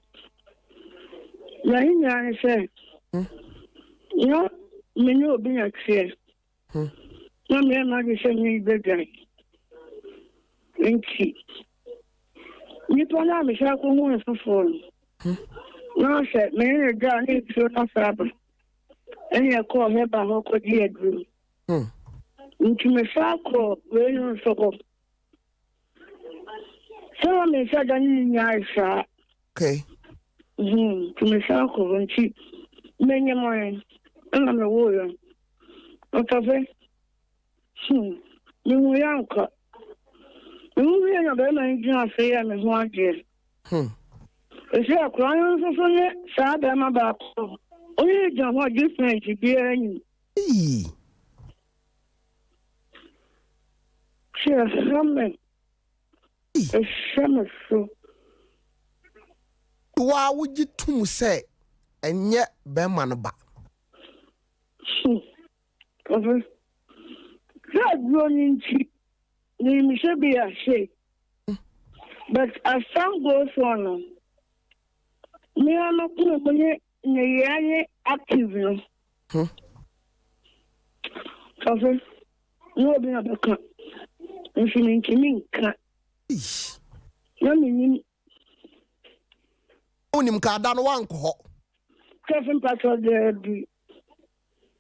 I said. Yeah, many will be a clear. No man, I say me the guy. Thank you. You told me, I go for phone. No, said, many guy need to not fabric. And you call her by how could he agree? Into my circle, where you so. So I may say, I need okay. To my circle, and she. Many more, and I'm a warrior. What of it? You were uncle. You were a very say I'm a 1 year. Is there a crying for you? Sad, I'm about. Oh, you don't want different to be any. She has something. A summer so. Why would you two say? And yet, Beman ba. God, running cheap. Name should be a shake. But as time goes on, me are not going to active. So, no, be a better. If you can't. Menim. Onim ka da no wanko ho. Kevin Patrick there.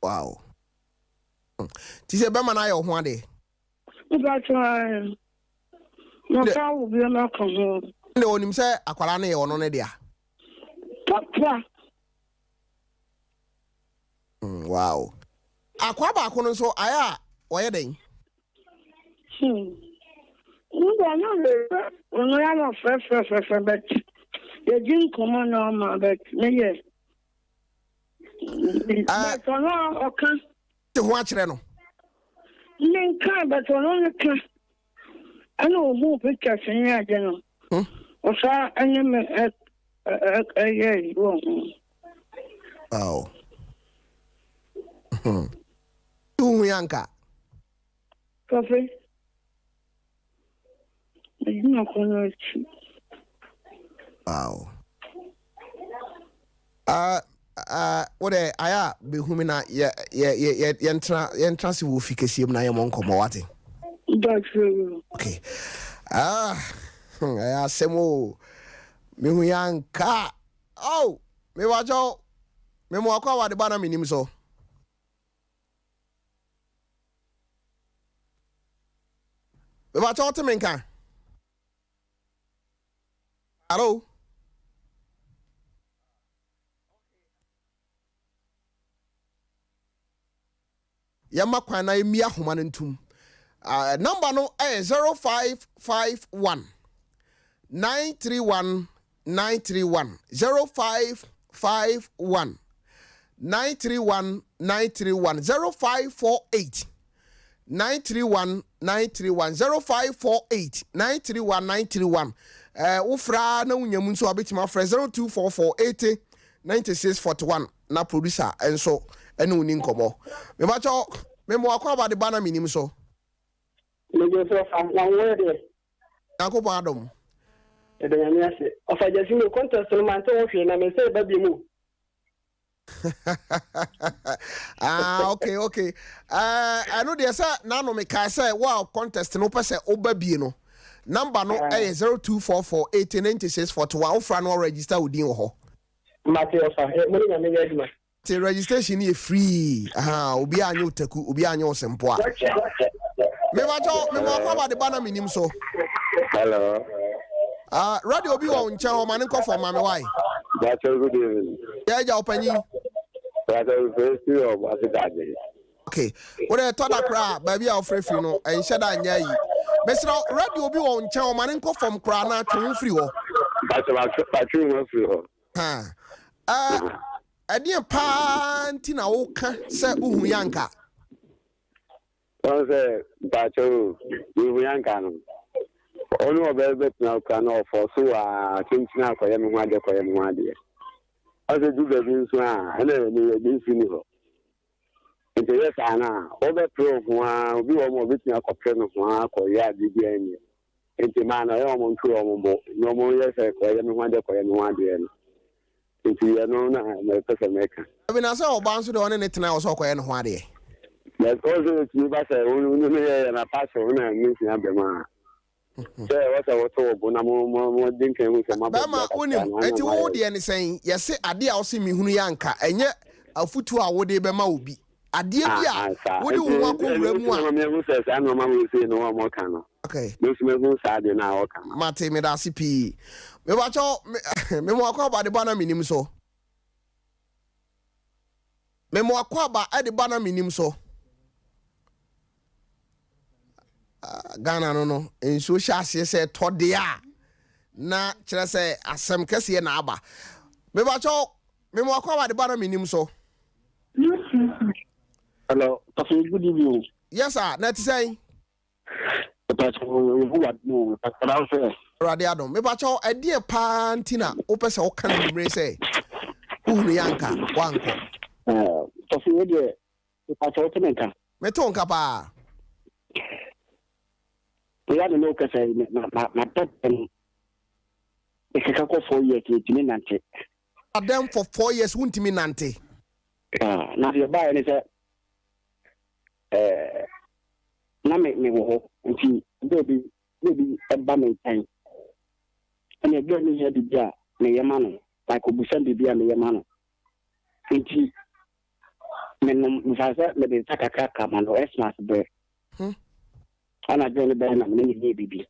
Wow. Ti se be ma na ye ho ade. Patrick. No ka wo bi na ka ho. Ne onim se akwara na ye ono ne dia. Papa. Wow. Akwa ba ko no so aya oye den. No, no, I'm not fresh, but you didn't come on, no, but me, but no, okay. To watch Reno. Men can't, but on can. I know who pictures in here, general. Or so I am wow. Tu yanka. Coffee. Wow. What aya be humina yentra si wo fikesi na yemo nkomo wate. Okay. Aya semo me hu yanka. Oh, me wajo me mo akwa wade bana minim so. Me wajo te menka. Hello. Yama kwana emi ahoma ntum. Number no 0551 931 931 0551 931 931 0548 931 931 0548 931 931 ufra na unyam nso abetima fra 0244 809641 na producer enso ene uni nkomo me ba cho me mo akwa ba de bana minim so me go so fa na wede akoko adom e de nyame ase ofa jasi me contest no man to wo hwe na me say ba bi mu okay I know there say na no me ka say wow contest no pese oba bi no number no 0244 809641 ofra no register odin ho Mate ofa mo ni nyame yaduma the registration is free obi anyo taku obi anyo sempo a me ba kwa de bana minim so hello radio obi wo nche o mane ko for mame why that's a good evening ja opani that's a first of what it okay what e to da kra ba bia ofrefri no enhye da anya yi mesra radio obi wo nche o mane ko from kra na twon free ho that's a true free ho adie panti na wo ka se uhu yanka so say bacho uhu yanka no onu obebe na ka no for so tintina akoye me ho ade ase du be nso na ni be fini ho nti yes ana obe pro ho obi wo mo be tina akopre no ho akoye adibia ni nti ma na yo mo nturo mo bo no mo yes akoye me ho ade no nti ya no na me pese meka abi na say oba nso de one ne tena wo so akoye no ho ade yes also ti ba say onu ne na pass na mi sin abema so what I want to na mo dinka hu se ma ba ma onim enti wo de ne sen yese ade a wo se mi hunu yanka enye afutu a wo de be ma obi ade bi a wo de wo akowura mu a me hu se sa no ma mo se no mo kan no okay no se me hu sa de na o kan mate me da sipi me ba cho me mo akwa ba de bana minim so me mo akwa ba de bana minim so Ghana no in social say todia na kire say asem kese na aba me ba cho me mo akwa de bana minim so hello Tofiakwa, good evening yes sir na ti say Radio Adom me ba cho adie pantina o pese o kan nimre say unu yanka wanko Tofiakwa de pa cho tenka me to nka pa ya no ka say na top Ekaka 4 years ntimi nante. Adam for 4 years ntimi nante. Na the buy ni say na me wo nti baby eba me time. And again ni here bibia me yema no like obusan bibia me yema no. Nti me no mfaza me de takaka kama no Xmas bre. Ana gbe ni be na me ni bibi.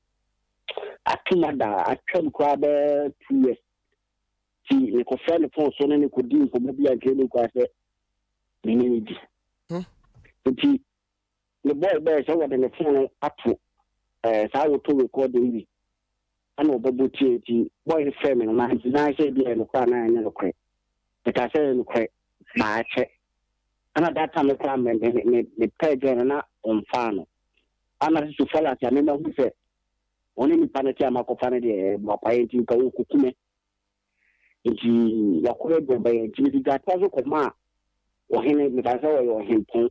Atumada atwam kwa be 2 years. Ti ne ko fa ne phone so ne ko di ko bi an ke ni ko ase me ni di. Nti the boy bear so what the phone ato sa wo to recording bi. Ana obabu ti boy frame no na say bi e no kwa na anya no kre. Because say no kre ma che. Ana that time no kwa me page na on fan. Ana so follow ti me ma hu say oni ni paneti amakofa ne de mapaye ti ka wo kukume. Nti yakore do baye ti di ga tazo ko ma wo hene me ba say wo hempon.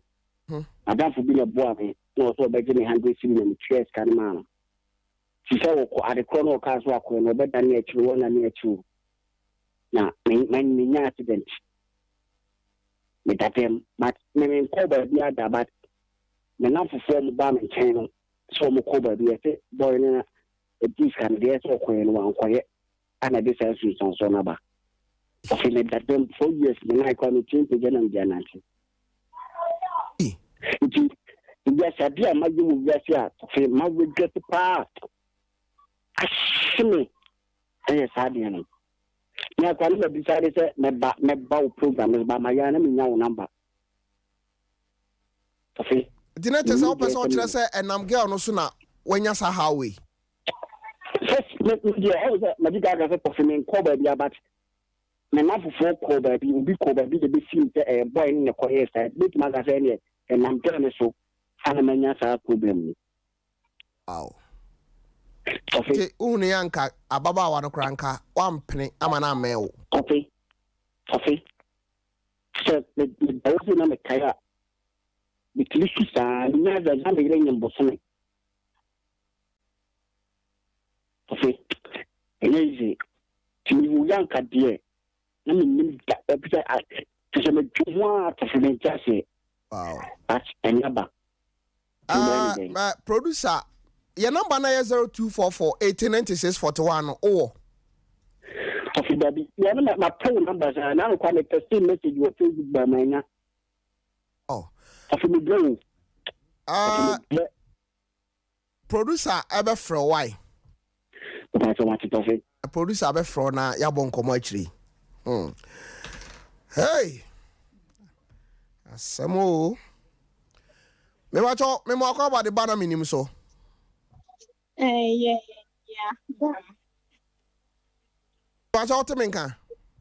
Adam for being a boy, no so begging 100 million chairs can man. She said, at the corner of Caswalk, no better near you, one near you. Now, my accident. With that, but men cover the other, but the number for form bomb and channel, so more cover the boy in a discount, there's so quiet, and a disaster on Sonaba. For that, them 4 years, when I call me change again and Janet. Yes, I did. My you yes, yeah. My we get the part. Ashimi. Yes, I did. Now, can you decide it? My bow program is by my enemy now number. Okay. Didn't tell us person to say and I'm girl no sooner when you saw how we. Yes, my guy got a me cover the but my mouth for cover be will be cover be the big boy in the choir side. Big magazine and I'm telling you so. Anamanya sa problem. Wow. Okay, unu yanka ababa wa no kranka wampene amana mewo. Okay. So the person na mekaya. Bitlishi sa nya za za ngire nyambosone. Okay. Enezi timu yanka die. Na minim da ebisa a tse me tuwa tse me jase. Wow. That's another. My producer, your number na 0244 oh. Okay, baby. You have my phone numbers and I can make a message you Facebook by my Oh. Okay, me go. Producer ever for why? That's what it is. A producer ever for na yabon komo actually. Hey. Asamo. Me mo ko about the banner Menim so. Yeah. What out to me kan?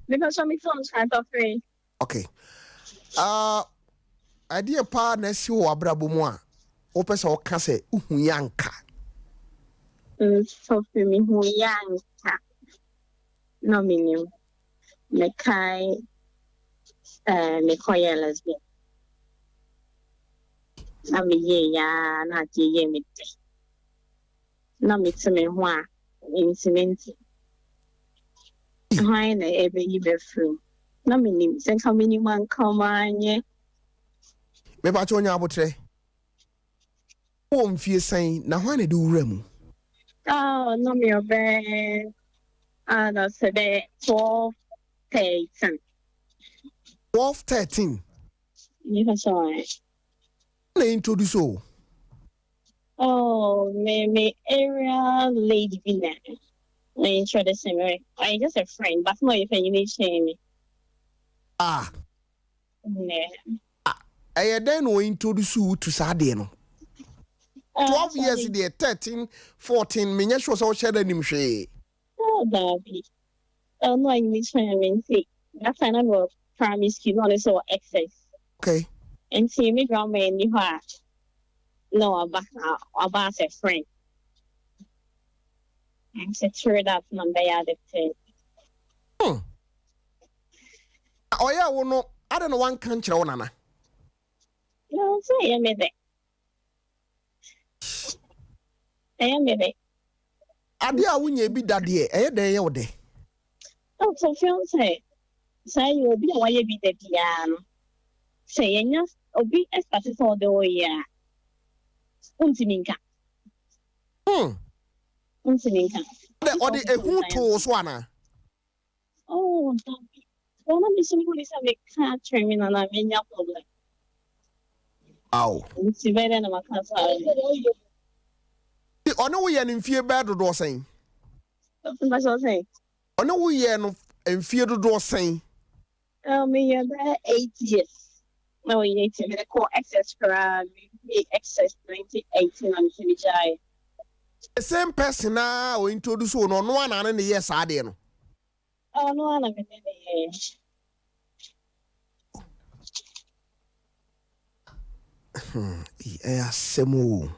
Because some phones can't free. Okay. Idea pa na si wo abrabo mu a. O pese o ka se uhu yanka. So for me hu yanka. No Menim. Me kai me koye lesbian. Na me ye ya na ti ye me te. Na me tse me ho a incident. Why na ebe yi be fru. Na me nim se ka me nim an kamanye. Me ba cho nya abotre. O mfie san na hwan na de wura mu. Oh, no me obe. That's about 12, 13. 12, 13. You can say. Na introduce o. Oh, me area lady be there. Me introduce me. I just a friend, but no if you need shame. Ah. Yeah. I then we introduce you to Sade no. 12 years there, 13, 14, me nya sure so share nim hwe. Oh, David. Oh, no, I need to say. That's another primary school, not so excess. Okay. And see me grandma and you are no about a friend. I'm sure that's number addicted. Oh yeah, well no, I don't know one country on nana. No, say I made it. I made it. Ade a wunye bi dade e dey ye wode. Oh, so fiance. Say you will be a way be the piano. Say, yes, or be as fast as all the way. Untiminka. Untiminka. Or the who to Swana? Oh, don't be. One of the somebody said, make car training and I mean, your problem. Ow. It's better than my cousin. I know we are in fear bad or saying. That's what I say. I know we are in fear to do saying. Me, 8 years. No, 18. The core access for access 2018 on CBJ. The same person now introduce on one and in the yes, I didn't. Oh, no, I'm in the Yeah, Semu.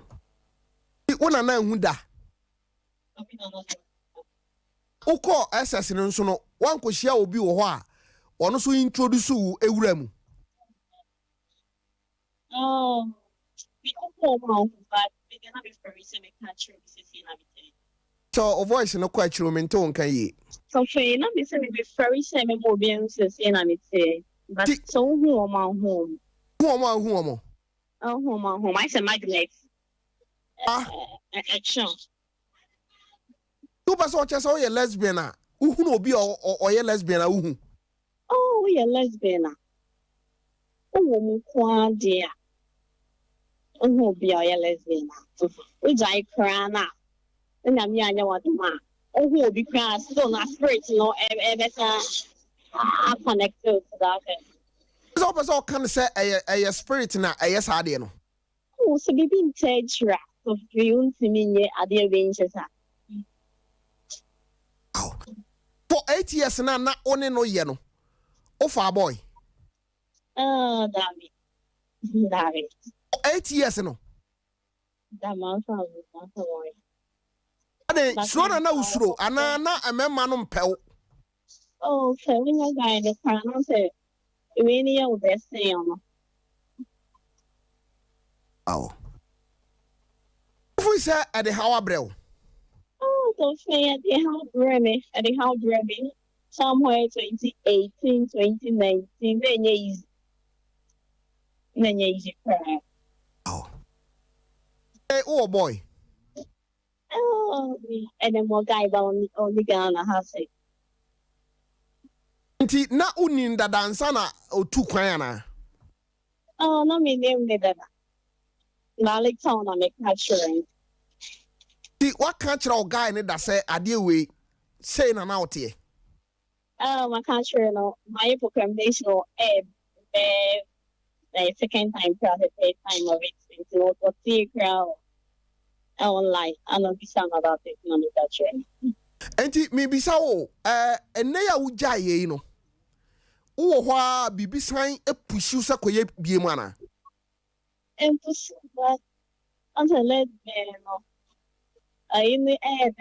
One and nine wunda. Oko SS in Sono, one could share will be or also introduce you a rem. Oh, we don't know, but we can have a very semi country. So, a voice in a quite room in tone can ye. So, for you, not be very semi mobians in Amity, but so home, home. Home. Oh, home. I said, my next. Action. Two persons are lesbian. Who will be or a lesbian? Oh, we are lesbian. Oh, dear. Oh, be a lesbian. We die crying out. And I'm young, what the man. Oh, who will be crying, so not spirit, no, ever connected to that. So, person can say a spirit now, a yes, I didn't. Oh, so be being teach of you to me at the adventures. For 8 years now, not only no yeno. Oh, far boy. Oh, damn it. 8 years no. That man from boy. Ade, suro na usuro, ana na emema no mpɛw. Oh, so when you guys the plan say, we need your best say on. Oh. If we say at the how abrel. Oh, don't say at the how breme, at the how breme. Somewhere 2018, 2019, then easy cry. Oh. Hey, oh boy. Oh, and then more guy on the Ghana has it. Nti na unin da dansa na otu kwan na. Oh, no me name me that. Na like town I make that sure. Ti what can't you guy ne da say ade we say na na ote. Oh, my country no. My proclamation no second time third time of it. So what the crowd online I know be some about it no me that sure. Enti me bisa o enne ya wuja ye no. Wo ho a bibisan epushu se koye biem ana. Empush but until let no. I in the air.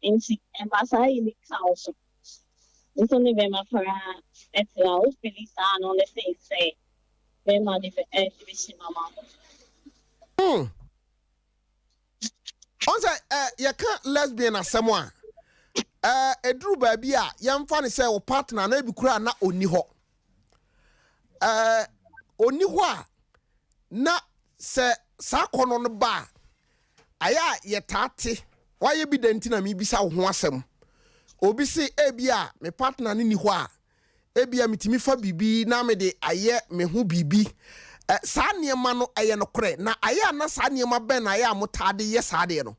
Enti embasa in the council. It's only when my friend it's all Phillies on the face say when my division mama. On say you can't lesbian as someone. Edru baby a yamfa ne say o partner na bi kura na oni ho. Oni ho a na se sa kono no ba aya ye tate waye bi denti na mi bisa ho asem. Obi se ebia me partner ne ni ho a ebia mitimi fa bibi na me de aye me ho bibi sa niema no aye no kore na aye na sa niema ben na aye amotade ye sa de no.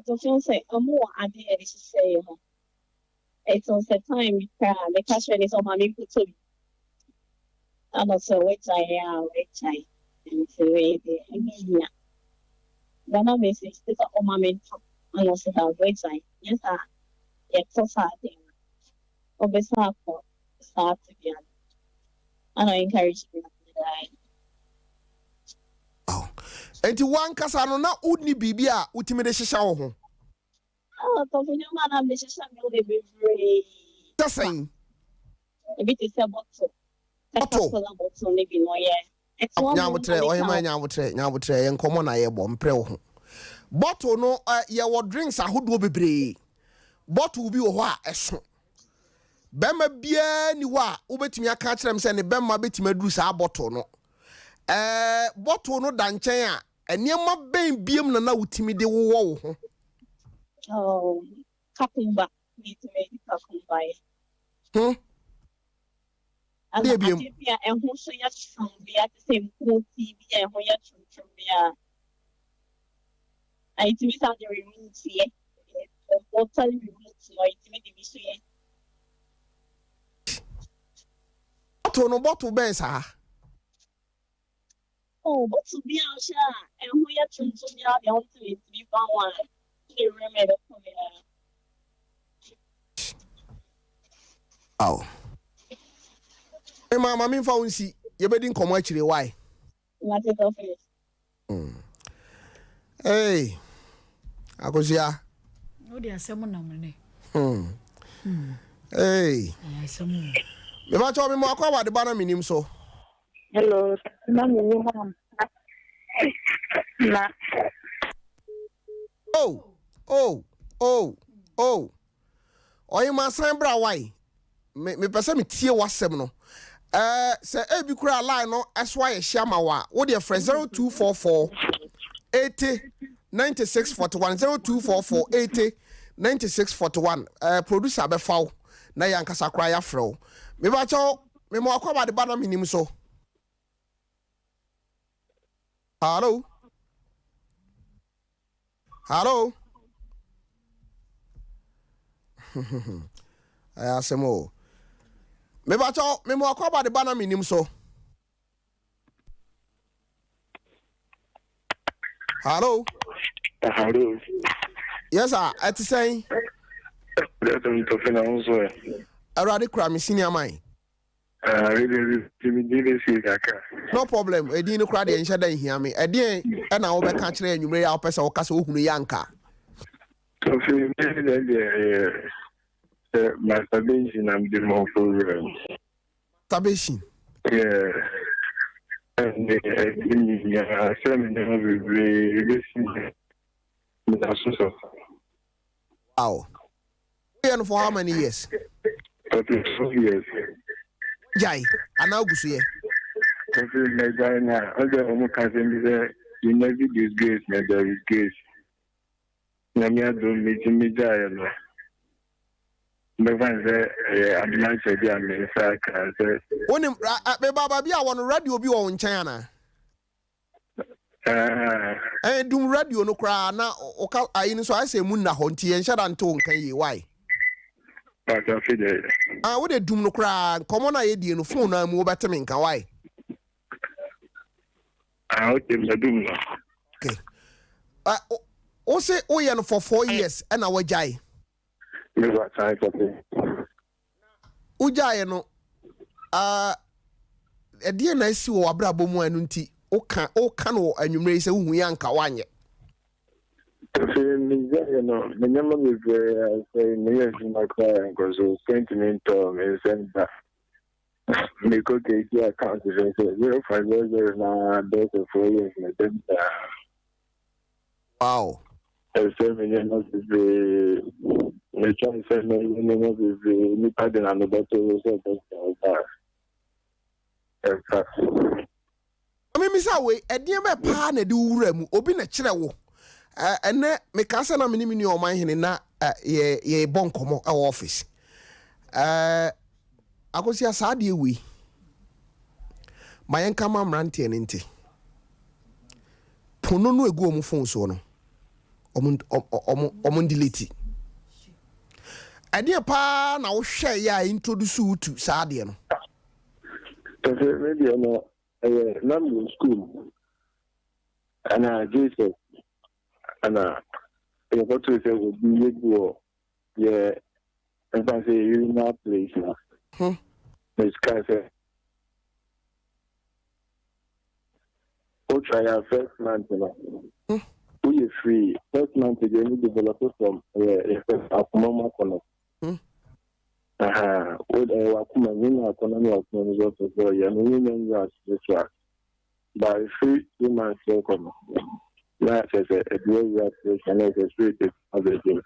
Don't say more idea is say it's on the time the question is on my people too. And also which I and say yeah. Then I miss it on my mental and also that website. Yes, it's so sad thing. Obviously start to be and I encourage you to oh. Enti wan kasa no na uni bibia utimi de hihya wo ho. Oh, Tofiakwa man am de hihya me de bebre. Tasen. E bi te se bottle. Bottle ne bi no ye. It's one. Nyamutre, nyamutre ye nkomo na ye bo mpre wo ho. Bottle no ye wo drinks ahodo bebre. Bottle bi wo ho a eso. bema bia ni wa wobetimi aka kire me se ne bema betimi aduru sa bottle no bottle no da nchen a eniema ben biem na wutimi de wo ho oh kakumba need to make kakumba Dear Biam, and who so yet from the at the same cool TV and who yet from the I to miss out the remove here. Bottle remove so I to make the issue. Bottle Ben, sir. Oh, but to be out here and who yet from the other to be found one. Remember oh. Hey, mama, me fa unsi. You be din komo akire why? What is office? Hey. Akosia. No dey asem na mne. Hey. Asem. Me ba cho me mo akwa wa de ba na Menim so. Hello. Na Menim mama. Na. Oh. Oyi ma san bra why? Me pese me tie wasem no. Say ebi kura line no eso aye hia wa. Wo de frɛ 0244 80 96 41 0244 80 96 41. Producer be faw na yankasa kura ya frɛ. Me ba cho me mo akwa ba de ba na Menim so. Hello. Ayasemo. Me ba cho me mo akwa de ba na Menim so. Hello. Yes sir, at say. That's Tofiakwa also. Already kura me senior man. Really No problem. Edi no kura de enhya dan hia me. Edi e na wo be ka kire anwumre ya wo pese wo kasa ohunu yanka. Masturbation I'm the more program. Masturbation. Yeah. And wow. And for how many years? 34 years. Jai, and now Gusuye. You never disgrace me, there is grace. Namia don't meet me, Jai. The one there, I'm not saying I'm in fact. When Baba Bia on radio be on China. And do radio no cry now. I so I say Muna Honti and Shadan Tone can ye why? I would a doom no cry, come on, I did no phone, I'm more better in Kawai. I would give the doom. Okay. Also, oh, for 4 years, and our Jai. Ujai no e die na si wo abrabo mu anu nti o kan no anwumre se hu yanka wanye no me nyama me say me yes my client because so sentiment me send that me go get your account say 050 na date 4 years me dem wow ese me nyama be me try say me nyama be me pardon and about to say that Misa we edie be pa na de wura mu obi na kire wo ene me ka se na me ni o man hene na ye bonkomo e office akosi asade ewi mayen kama mrante ne nti pono no egu omu phone so no omu delete edie pa na wo hwe ya introduce you to sade no maybe I'm school and Jesus and what to say would be yeah and I say you not place now. This guy said oh try our first month we are free first month again we develop from a mama connect. Wakuma nina economy of result of the year, by 3 months, come. That is a dual reaction as a spirit of the day.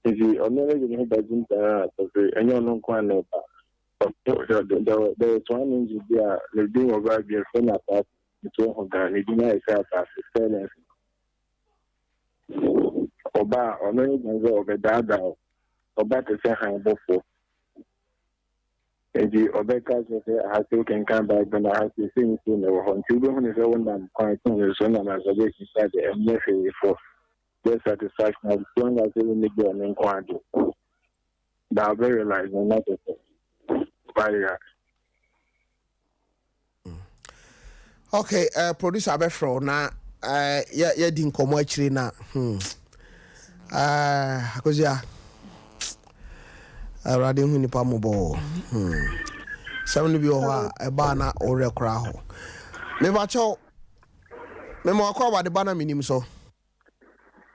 If you are never going to have and you're not quite know. There was one in the doing of our dear friend at the two of the Nidina as fairness. Oba, or many can go over that. Oba to say how before. And the Obeka has to can come back when I have to sing soon or on children is own and quite on the son and as a way inside the MFA for their satisfaction as long as they will make them inquiry. They are very light and not okay, producer Abefro na ya di nkomo akiri na akozia arade hu nipa mobo samne bi ho a ba na ore kra ho me ba cho me mo akwa ba de ba na minim so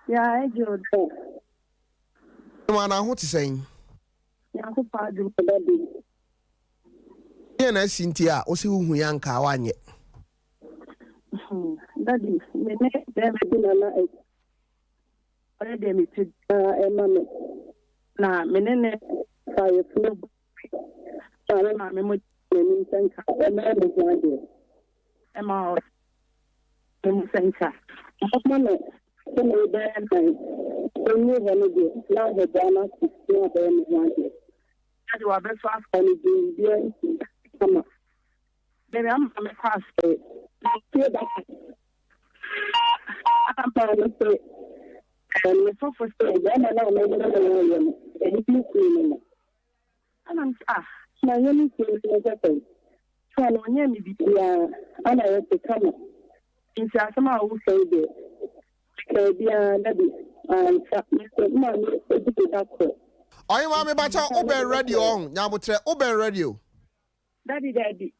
ya ejo do ma na ho ti sen ya ko pa du ba de ye na sintia o se hu ya nka wanye daddy me ne be na e ore de mi ti e ma me na me ne fire flow sare ma me mo Menim senka e ma me jande e ma Menim senka ma me so me be na onye wonu de na ho dana ku na be me jande daddy wa be so afa ni de come baby I'm pass it feel that I'm part of it and we're so frustrated then I know maybe anything clean and I'm my only thing is that so I know me be and I have to come in some I will say that be daddy and Mr. Man is Oyi ma me bacha open radio on nyabotre open radio daddy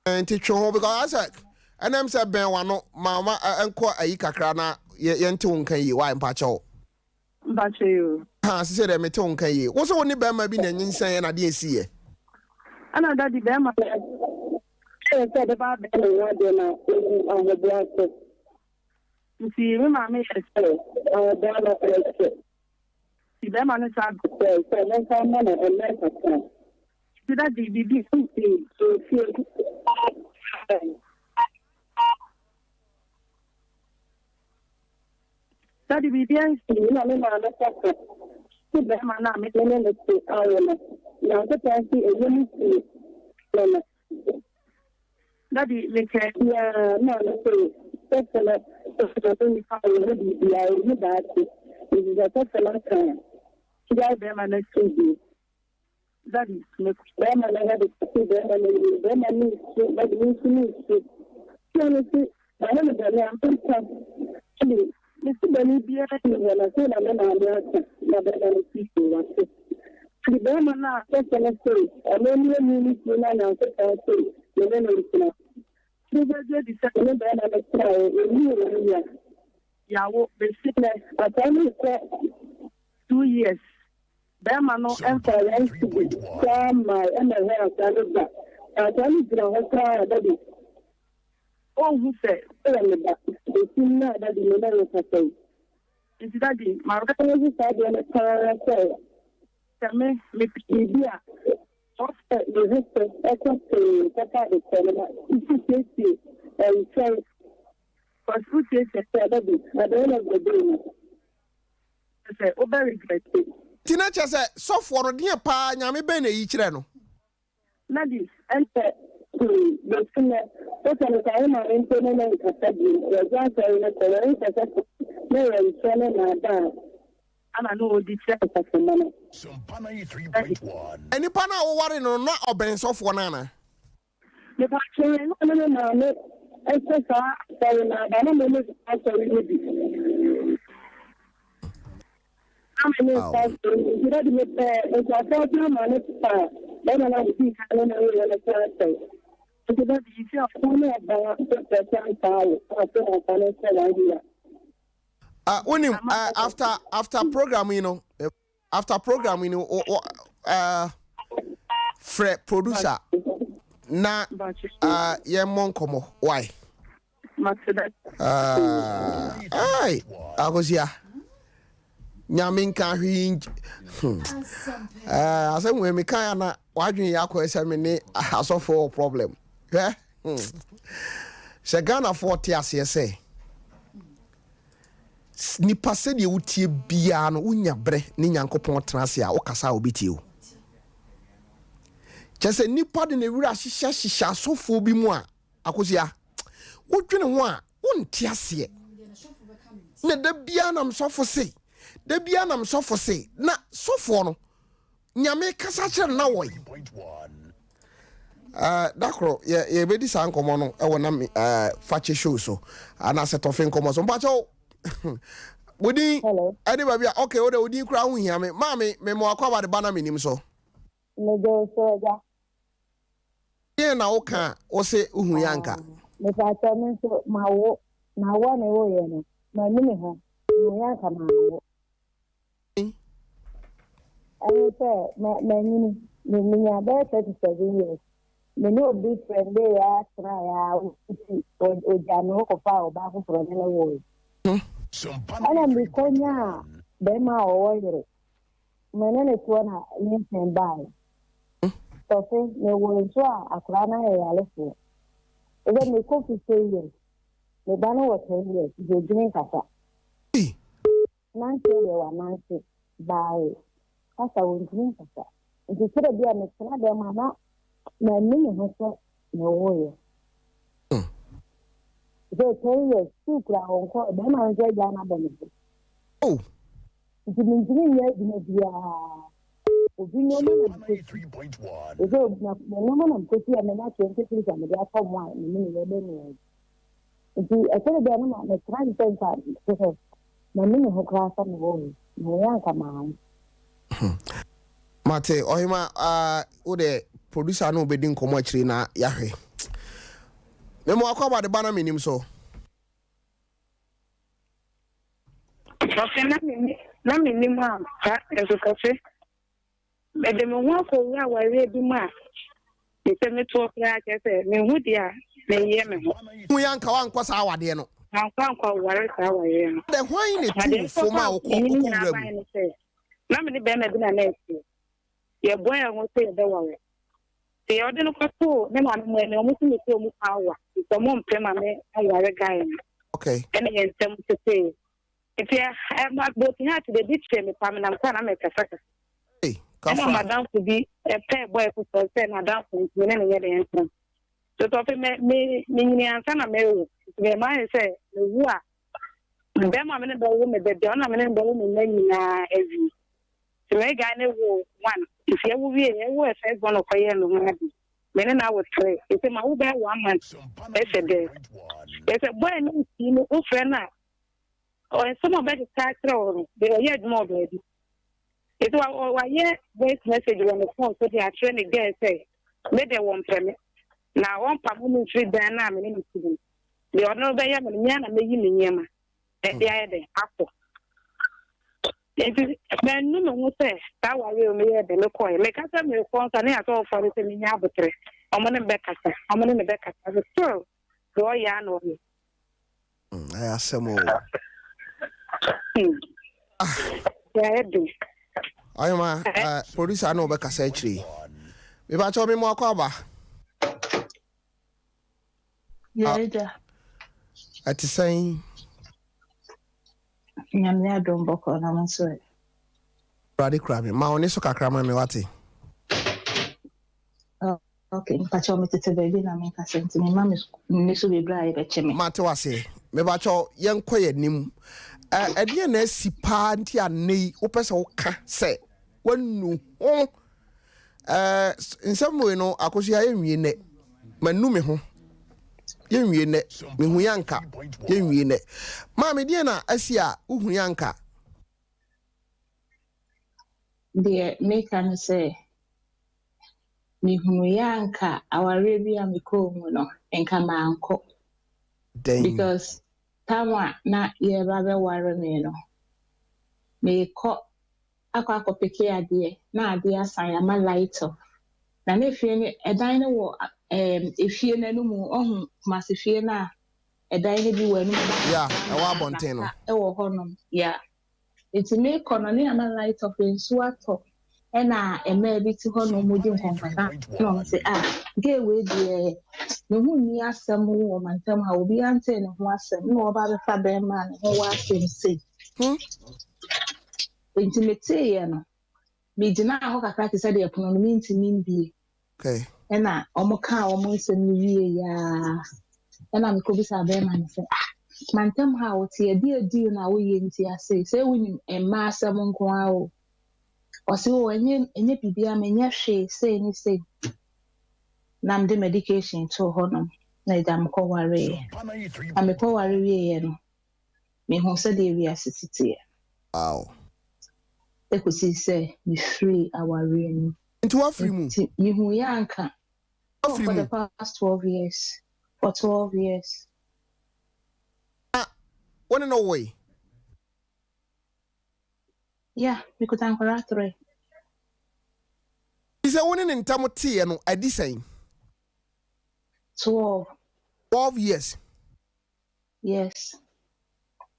enti twa because I said and I'm said ben wano mama enko ayi kakra na yente wonkan yi wa mpacha o mpacha you ha se dey mete wonkan yi wo so woni be ma bi na nyinsan na de esiye ana daddy be ma say the ba be no de na on the block see me ma me say be na say si be ma no sa say then come na and then see that the BB so feel Daddy BB na me na say so be ma na me le say awona na the person e really see na Daddy me say ya na say so ni fa o ni bi ya ni da ti is that the last time today be ma na say Daddy, me bema na hadi bema ni so but ni so so na na na ampa ni si bani bia ni na so na na na bema ni so wa so ni bema na so na so ni na na so ni na na ni ba di sa ni bema na so ni ya wo be sickness atani ko 2 years Bema no emphasize my and the I tell you the daddy. Oh, who said, the sooner that the middle of the face. It's daddy, my recognition side on the car. Tell me, Mikia. After the history, echo to Papa is safety and say, for food is a daddy, at the end of the day. I say, oh, very great. Tinacha say software dey pa nyame ben na yi kire no Nadi ente the sene to tell ka ma ente no na ka tabi ya ja ka ina ko ina ka me ran sene na da ana no di check ka semana Sompa 93.1 Any pana wo ware no na oben software na na me pa che no na me ente ka na da na me ka so ni bi I'm going to be a thought man. Then I see how to say. It's about the issue of only about the power. After programming, Fred producer na ye monkomo why? Ay, agosia. nyaminka hwi asem we me kan na wadwen yakọ ese me ne asofo problem se Ghana for tiase se ni passe de wutie bia no unya bre ni nyankopon transe a okasa obetie o chese nipa de ne wura hihya asofo bi mu a akosia wodwene ho a wontiase na da bia na msofo se da bia na msofo se na sofo no nyame kasa kire na woy dakro ye bedi san komo no e wona fache show so ana se tofin komo so mpacho wodi ade ba bia okay wodi kura hu hia me maame me mo akwa ba de bana menim so me go so ja ye na oka o se uhu yanka me fa ta me so mawo na wo ne wo ye no ma ni me ho no yanka na wo I say me ni ya ba 37 years me no big friend dey ya try ya o jano ko fa o ba ko pro ne wo ana mi konya be ma o wo yere me ne to na ni sen bai to se me wo so akra na ya le fo e me ko fi say years me ba no wo 10 years je drink kasa nan se le wa nan se bai kasa wo drink kasa nti kire bia me tena de mama na ni ho so na wo ye je 10 years tukra on ko be ma nje ja na be me oh nti minjini ye di na bia obi no na 3.1 ezo na no na ko ti na 23 ka me dia ko mo a ni ye be ni nti ekere bia no ma me try to say na ni ho kra sa no wo no ya ka ma mate ohima wo de producer no obedi nkomo akiri na yahwe memo akwa ba de bana menim so okay na menim a ka eso kafe be de mo wa ko wa ware bi ma e se me to kra ke se me hu dia me ye me ho hu yanka wa nkwa sa awade no nkwa ware sa ware no de hwan ne tu fo ma wo ko wura mu na me be na bi na next ye boy an say the worry the order no ko me ma me no mo ti ko mu power so mo mpe ma me aware guy okay ene ye ntem to say if ya ma bo ti hat the bit me pa me na kwa na me kasa eh ka fa madam to be a pair boy ko so say madam ko me ne ye de ntem so to me ni ansa na me wo me ma say no wu a be ma me ne be wo me be de na me ne be wo me nyina evi so me guy ne wo one if you will be a first one of fire no happy. Men I would say, it's a mouth 1 month. That's a day. There's a boy no you know, friend or some of that character or they are yet more baby. It's why yet voice message on the phone so they are training there say, let them one permit. Now one woman free dynamic in the they are no bay and yana making in Yama. They are the after. Ben no mo say that wa we me de me koy me kasa me ko kan ya to for se me nya botre o mo ne be kasa so do ya no ni I asemo ya do ayoma producer no be kasa chiri me ba cho me mo akwa ba ya ida ati sai nyame adom boko na manso Brady Crabby, ma oni so kakra ma me wate. Oh, okay. Mpacho me tete baby na me ka senti me ma me so be bra e be cheme. Ma te wase. Me ba cho yen koye nim. Ade na sipa nti anei wo pese wo ka se wanu ho. Nsem we no akoso ya enwie ne. Manu me ho. Yenwie ne. Me hu yanka. Yenwie ne. Ma me die na asia uhu yanka. The make an say me hu yanka aware bia me ko mu no enka manko because tamwa na ye ba be ware me no me ko akwa kopeke ade na ade asan ya ma light off na ne fie ne edan ne wo efie na no mu ohun mase fie na edan ne bi wo anu ya e wa bonten no e wo honom ya It's make colony and a light of in Swato. And I may be to her no moving company. No, say, gay with the no near some woman, tell how be answering who was no about the father man who was him say. Intimate, me did not have a practice at the economy to mean be. Okay. And I almost almost a new year. And I'm could be a bear man say, man, tell how it's a dear now we in tea. Say, when a mass among wow. Or so, and you be a man, say anything. Nam the medication to honor. Nay, damn, co worry. I'm a co worry, me who said the reactivity. Wow. They could see, say, be free our rain. Into a free moon. You who yanka. For the past 12 years. For 12 years. One no way. Yeah, we could anchor 3. Is a winning in Tamoti and I design 12 years. Yes.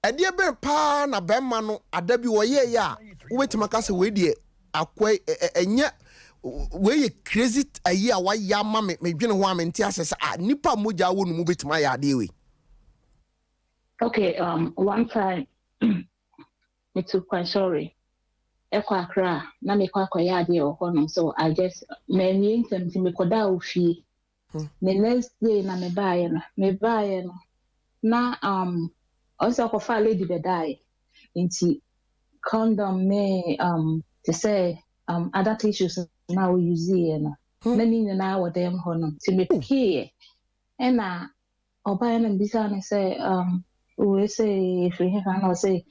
A dear bear pa na bemano a debi wa ye ya. Wait to Macassa with ye. A quay and yet where you crazy a year why ya mammy may be a woman tias nipa muja wouldn't move it to my idea. Okay, one time me too quite sorry. Equa na me kwa yadi or honor, so I just many them to me koda fee. The next day na me buy na also ko fa lady be die inti condom me to say other tissues now we use na ni na wo dem honor to me pay and na oba na bisa na say we say if we have say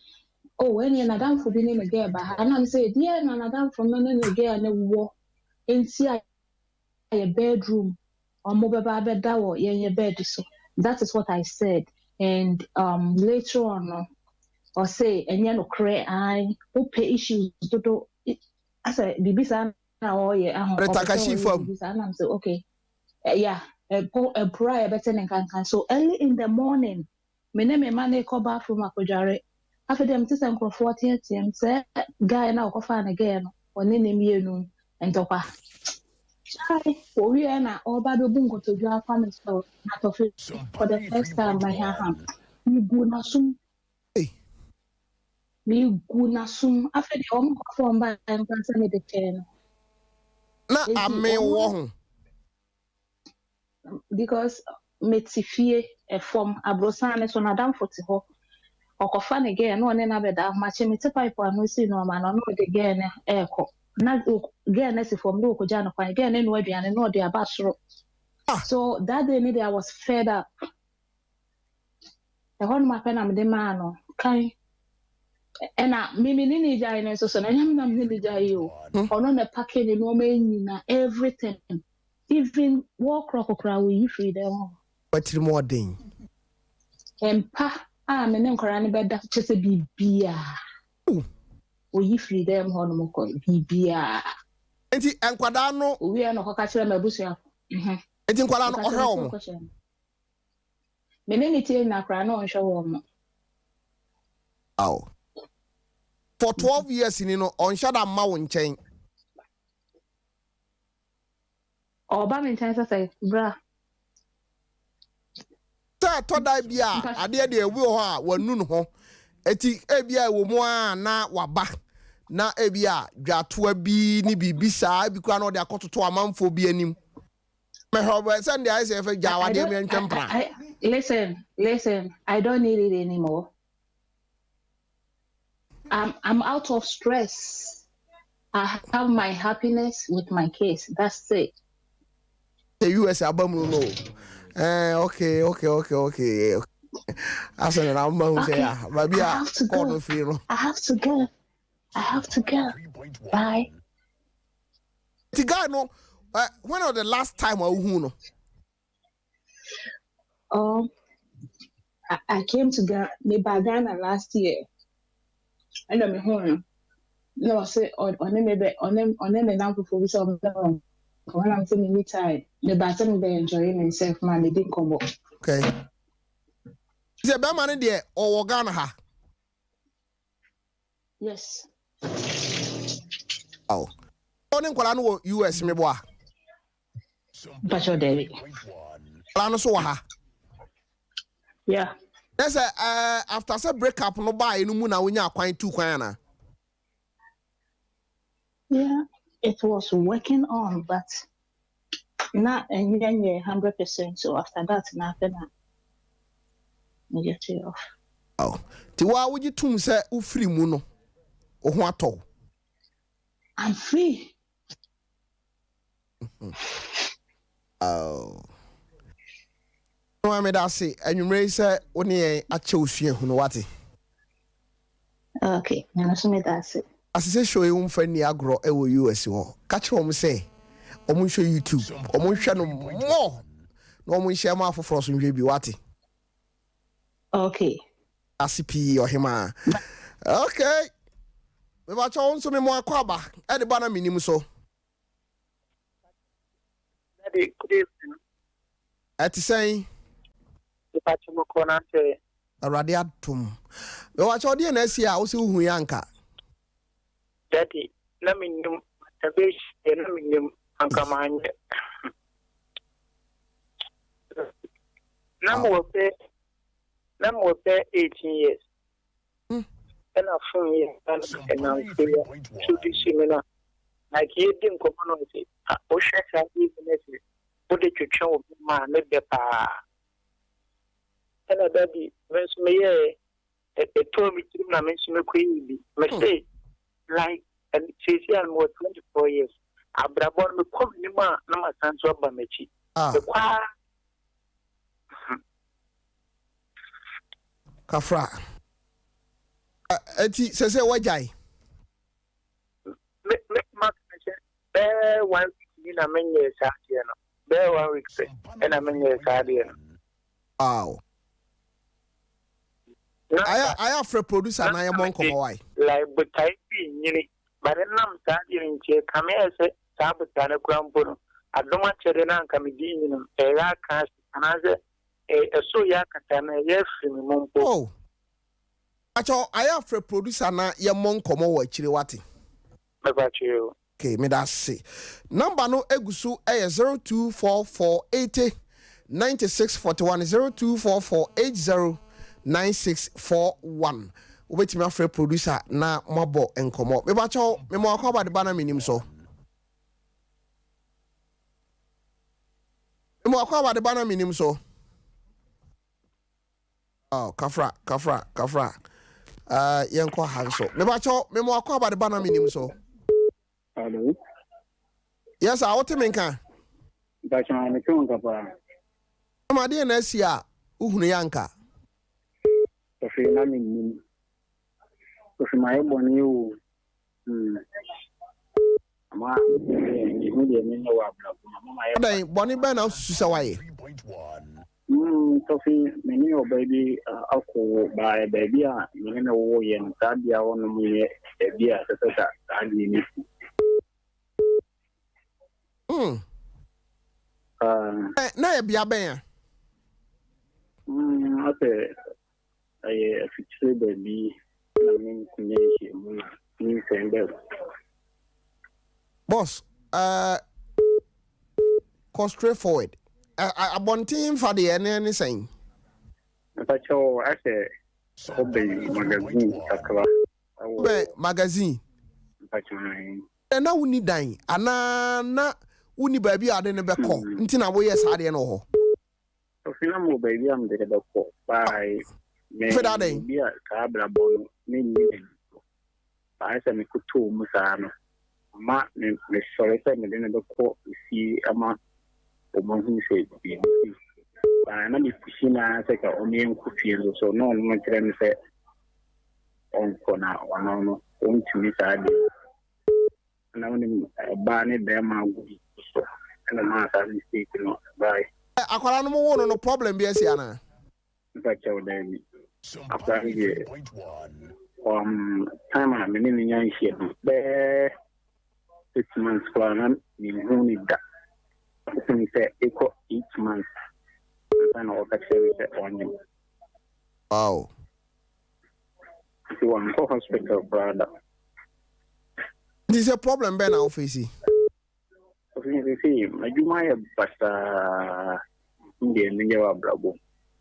oh when you nadam for being a girl but I say dear nadam for no girl na wo inti a bedroom or mobile bed or your bed so that is what I said. And later on or say and you know cray I who pay issues to I said bibisa na oh yeah I'm so okay yeah a prayer better than can so early in the morning me name man call back from akojare after them to some 40 atm say guy na ko fa na again on name you and topa hi we na oba do bungo to do family so for the first time my hand me guna sum after the home from by and cancel me the chain na ame wo because metifie a form abrosane so na dam 40 ho okofa ne ge no ne na beda ma che meti pipe anu si no ma no de ge ne eko na ge ne si form do ko ja no kwa ge ne no aduane no de abasoro so that day I was fed up the whole ma pena me de ma no kan ena mimi ni jai ne so na nyam na mi jai o ono na package no ma nyina everything even walk crocodile we free them but more thing empa me ne nkora ne beda chese bibia o yi free them hono mo ko bibia enti enkwada no we no ko ka kire mabusu enti enkwada no ohwe o mo me ne ni tie na kra no ohwe o mo for 12 years ni no on shada ma wo nchen oba me nchen say bra ta to dai bia ade de ewu ho a wanu no ho eti ebia wo mu a na waba na ebia dwatoa bi ni bibisa bi kwa na de akototo amanfo bi anim me hobe send the ICF jawa de me ntwempra listen I don't need it anymore. I'm out of stress. I have my happiness with my case. That's it. The US abamu no. Okay. As an amount say maybe I have to go. I have to go. Bye. The guy no when was the last time I came to Ghana last year. And I'm home. No, I say on them now for some when I'm feeling me tired. The baton be enjoying himself, man. They didn't come up. Okay. Is a bad man there or Ghana? Yes. Oh. Only Kolano US me boy. Pacho David. Kolano so ha. Yeah. There's after say break up no buy no mu na wonya kwan tu kwan na. Yeah, it was working on, but not 100%. So after that, nothing. I get it off. Oh, ti wa would you tum say u free mu no? O ho ato. I'm free. Oh. No, I made that say, and you may say only a chose you who know what. Okay, now let's make that say. As I say, show you friend agro ewo US wo. Catch what say. Omo show YouTube. Omo show no more. No omo share ma for us bi what. Okay. ACP or hima. Okay. Me ba cho nso me mo akwaba. E de ba na minim so. Daddy, good evening. Ati say Arade atum. Me wa cho de na asi a wo se hu yanka. Daddy, let me know tabish na me nim anka manye. Na mo pe 18 years. And I phone here and I'm to this seminar. Like you didn't come on with it. O shaka even if put it to show ma me be pa. And Daddy, when me a told me to na me me say like and she said more 24 years. Abrabon me come ni ma na ma san so ba mechi. Kafra. Eti se wajai. Me bear 1 week na menye sa dia no. Bear 1 week na menye sa dia no. Wow. I have for producer na yamon komo why. Like but type nyini. But nam sa dia nche kame se sa buta na krampo no. Adoma chere na nka medi nyinum. Ya ka anaze so ya kata na ye free me mompo. Oh. Acho I have for producer na yamon komo wa chire wate. Okay, me that say. Number no egusu 024480 9641 024480 9641. Wait me afre producer na mabo enkomo. Me ba cho me mo akwa de bana minim so. Me mo akwa de bana minim so. Oh, kafra. Yenko hanso. Me ba cho me mo akwa de bana minim so. Hello. Yes, I want to make a. That's my mission, Papa. My dear Nessia, Uhunyanka. If you're not in my bonny, you. Bonnie Ben out Susaway. Sophie, many of baby alcohol by baby, you know, and Sadia on me, a beer, and na ya bia ben okay I fixed baby na me kunye me send boss go straight forward abontin for the anything Pacho I say magazine akwa magazine Pacho na wuni dan ana na wuni baby ade ne beko nti na wo yes ade no ho ofina mo baby am de beko by me bia ka bra bonu ni ba se me kutu musa no ma me sore se me de ne beko si ama o mo hu se bi ba na mi kushina se ka o me nkufie so no no kire me se on kona wana no on tumi sa de na woni ba ne be ma gudi so na ma sa mistake no bye akwara no mo no problem bi esi ana ba chaw dem after here time a me ni nyan hie be 6 months plan ni hu ni da so ni say equal 8 months and all that say on you wow one for hospital brother. This is a problem ben now face. See, my Jumaya but Indian Ninja Bravo.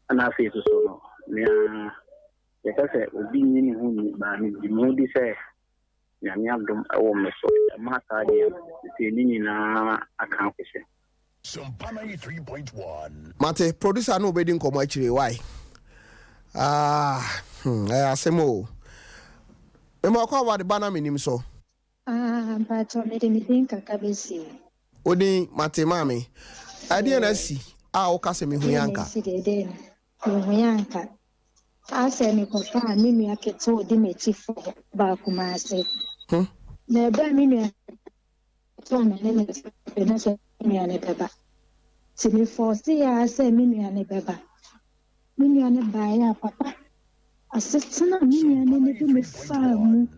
And I face so no. Yes, I said, being in whom the moody say, Yamiam, I will miss a matter, in accomplishment. Sompa 93.1. Mate, producer no bedding come actually. Why? I say more. Remember about the banner Menim so. But I made me think I see. Odi mate mami. I didn't see. Okase me huyanka. Huyanka. I say me kofa ni mi aketo di me tifo ba kuma se. Na ba mi ni to me ne na so mi ane beba. Si me force ya say mi ni ane beba. Mi ni ane ba ya papa. Asetsana mi ni ane ne bi me famu.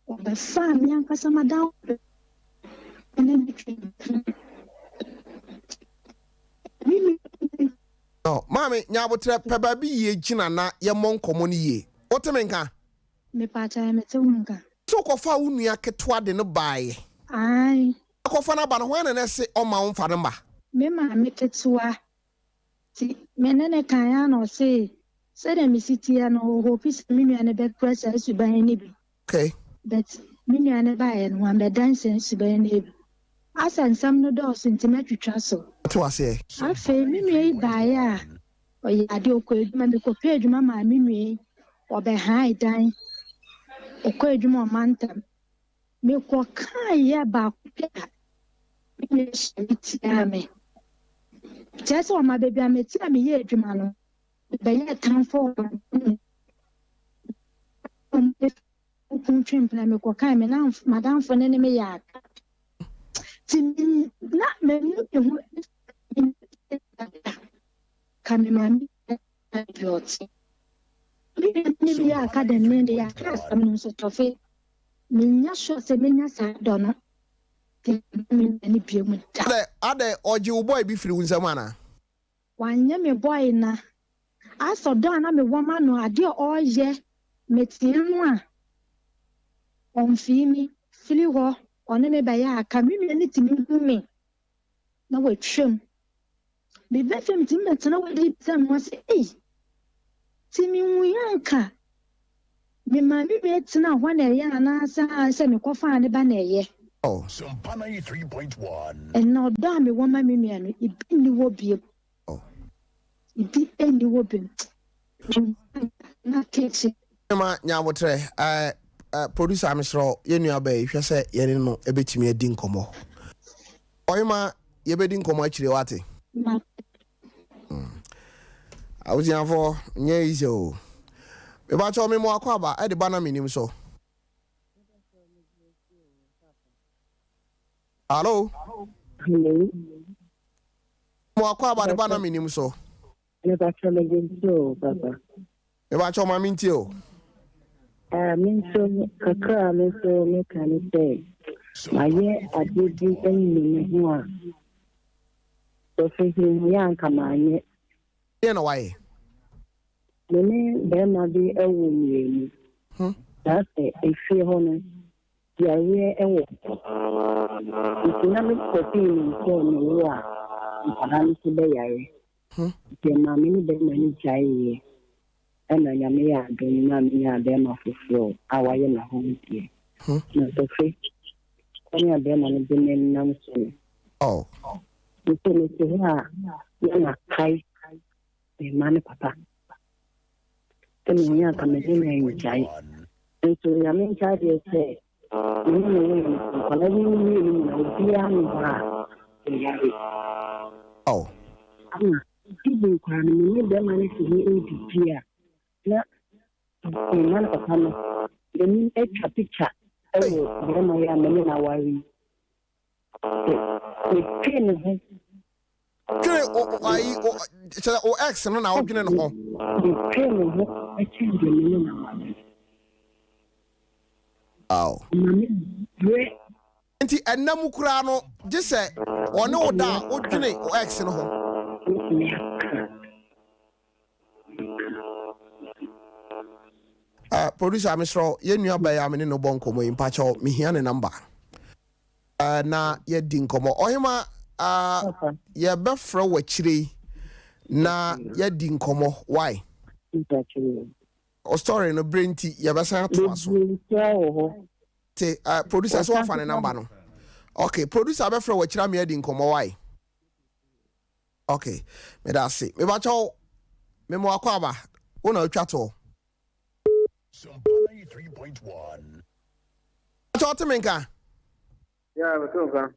Oba fam yanka sama dawo. No, mami, nyabotre peba bi ye gina na ye mon komoni ye. Otemenka. Me pacha me temunka. So kofa unua ketwa de no bae. Ai. Kofa na ba no hwan na se o ma wonfa ne ba. Me ma me ketwa. Ti menene kan ya no se de me siti ya no hope se me nua ne be pressure su ban ni bi. Okay. But me nua ne ba ye no am be dance su ban ni bi. Asan sam no do sentiment twitwa so. To ase. Afa me nua ba ya. Oye ade okọ eduma me ko page mama me nua. Obe hai dan. Okọ eduma mantam. Me ko kan ya ba ko me shiti ame. Just on my baby, I'm a time ye, Jumano. But yet, time for Trim Plamico, and Madame for an enemy yak. Not many coming, mammy. Maybe I can't amend the yak, I mean, so toffee. Minya shot a minya donor. Ade oji boy bi free unzamana. Wanye me boy na. Aso don na me woman no ade oye metie no a. Onfi mi fili ho one me ba ya aka mi ni timi hu me. Na we twem. Me be fem timi betena we di tam wa se timi hu yanka. Me ma mi be tena ho na ya na sa me kofa ne ba na ye. Oh. Sompa 93.1. And now damn me woman me me it be ni wo bi. Oh. It be any wo bi. Na kitchen. Ma nyawotre producer amsro ye nua ba hwe se ye ne no ebetimi adi nkomo. Oyima ye bedi nkomo akire wate. Awuzi afọ nye ize o. Me ba cho me mo akwa ba e de bana Menim so. Hello. Hello. Mo akwa ba de bana Menim so. Me ba cho me so papa. Me ba cho ma minti o. Min so kakra me so me kan say. Ma ye adidi enyi me ho a. So fe yan kamanye. Ye no why? Me be ma bi ewu mi. That's it. If you honest. Ya ye ewo. Nami ko tin ko no wa. Paran ti be yare. Je ma mi be mani chai. Ena ya me ya do na mi ya be ma fufu. Awaye na ho ntie. Na to fe. Onya be ma ni be nam so. Oh. Nti ni se ha ya na kai. Be ma ni papa. Teni ya ka me ni chai. Nti ya me chai de se. Oh. Even when you be man is here, na man of Hannah, the new extra picture. Oh, then I am in our worry. The pain is o ex no na odwene no ho. The pain is a change in Aw. Nti enam kura no je se one oda odwene o ex no ho. producer Mr. Yenua by Amini no bonkomo in Pacho, Mihian number. Na ye dinkomo. Ohima ye befro wechiri na ye dinkomo. Why? O story no brain tea ye besa to aso. Te producer so fan number no. Okay, producer befro wechira me ye dinkomo why? Okay, me da say. Me bacho me mo akwaba. Una otwa to. Sompa 93.1. Bacho menka. Yeah, what's up?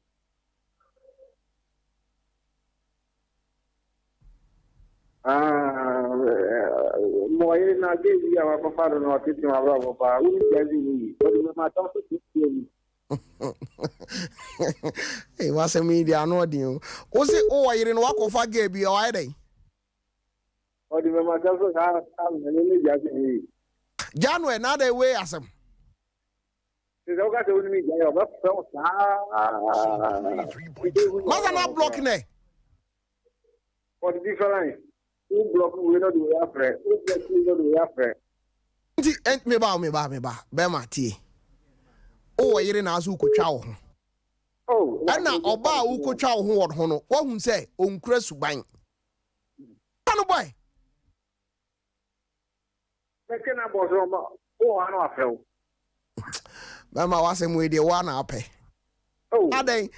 Moi na gezi ya wapafaro na watiti mabravo pa uni jazi ni wadi mama Hey, what's a media no dio? O se o wa yire no wakofa ge bi o ayde. Wadi mama taso ha ni jazi ni. January na dey way asem. Se o ga te uni jazi ba so sa. Maza na block ne. For the difference. Who block we no do afre. Who block we no do afre. Nti me ba. Be ma tie. O yire na azu kotwa wo ho. Oh, ana oba wo kotwa wo ho wo no. Wo hu se onkura suban. Anu boy. Mekena bozo ma. O anu afre wo. Mama wasem we de wa na ape. Oh. Aden.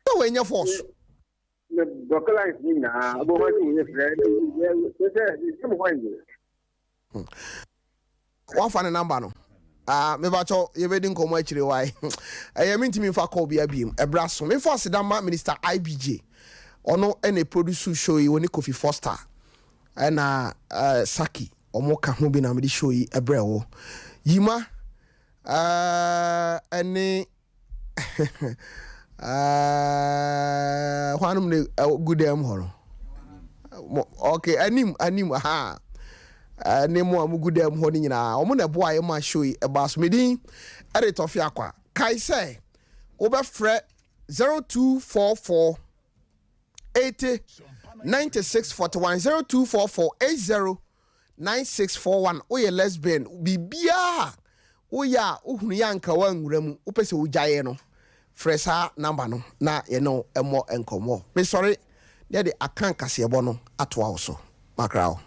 To we nya force. The vocalize me na abo ma ti we friend. One fan number no. Me bacho ye be din komo akire why. Eh me ntimi fa call bia biem. Ebra so me force dama minister IBJ. Ono ene produce show yi woni Kofi Foster. Na Saki omo ka ho bi na me di show yi ebra wo. Yima ene hwanum ne good am horo. Okay, anim aha. Nemo am good am ho ni nyina. Omo na bo aye ma show yi eba so medin ere Tofiakwa. Kai say obefre 0244 80 9641 0244 80 9641 oye lesbian bibia oya ohunu yanka wanwura mu opese wujaye no fresa number no na ye no emo enkomo me sorry de akan kasebo no atoa wo so makrao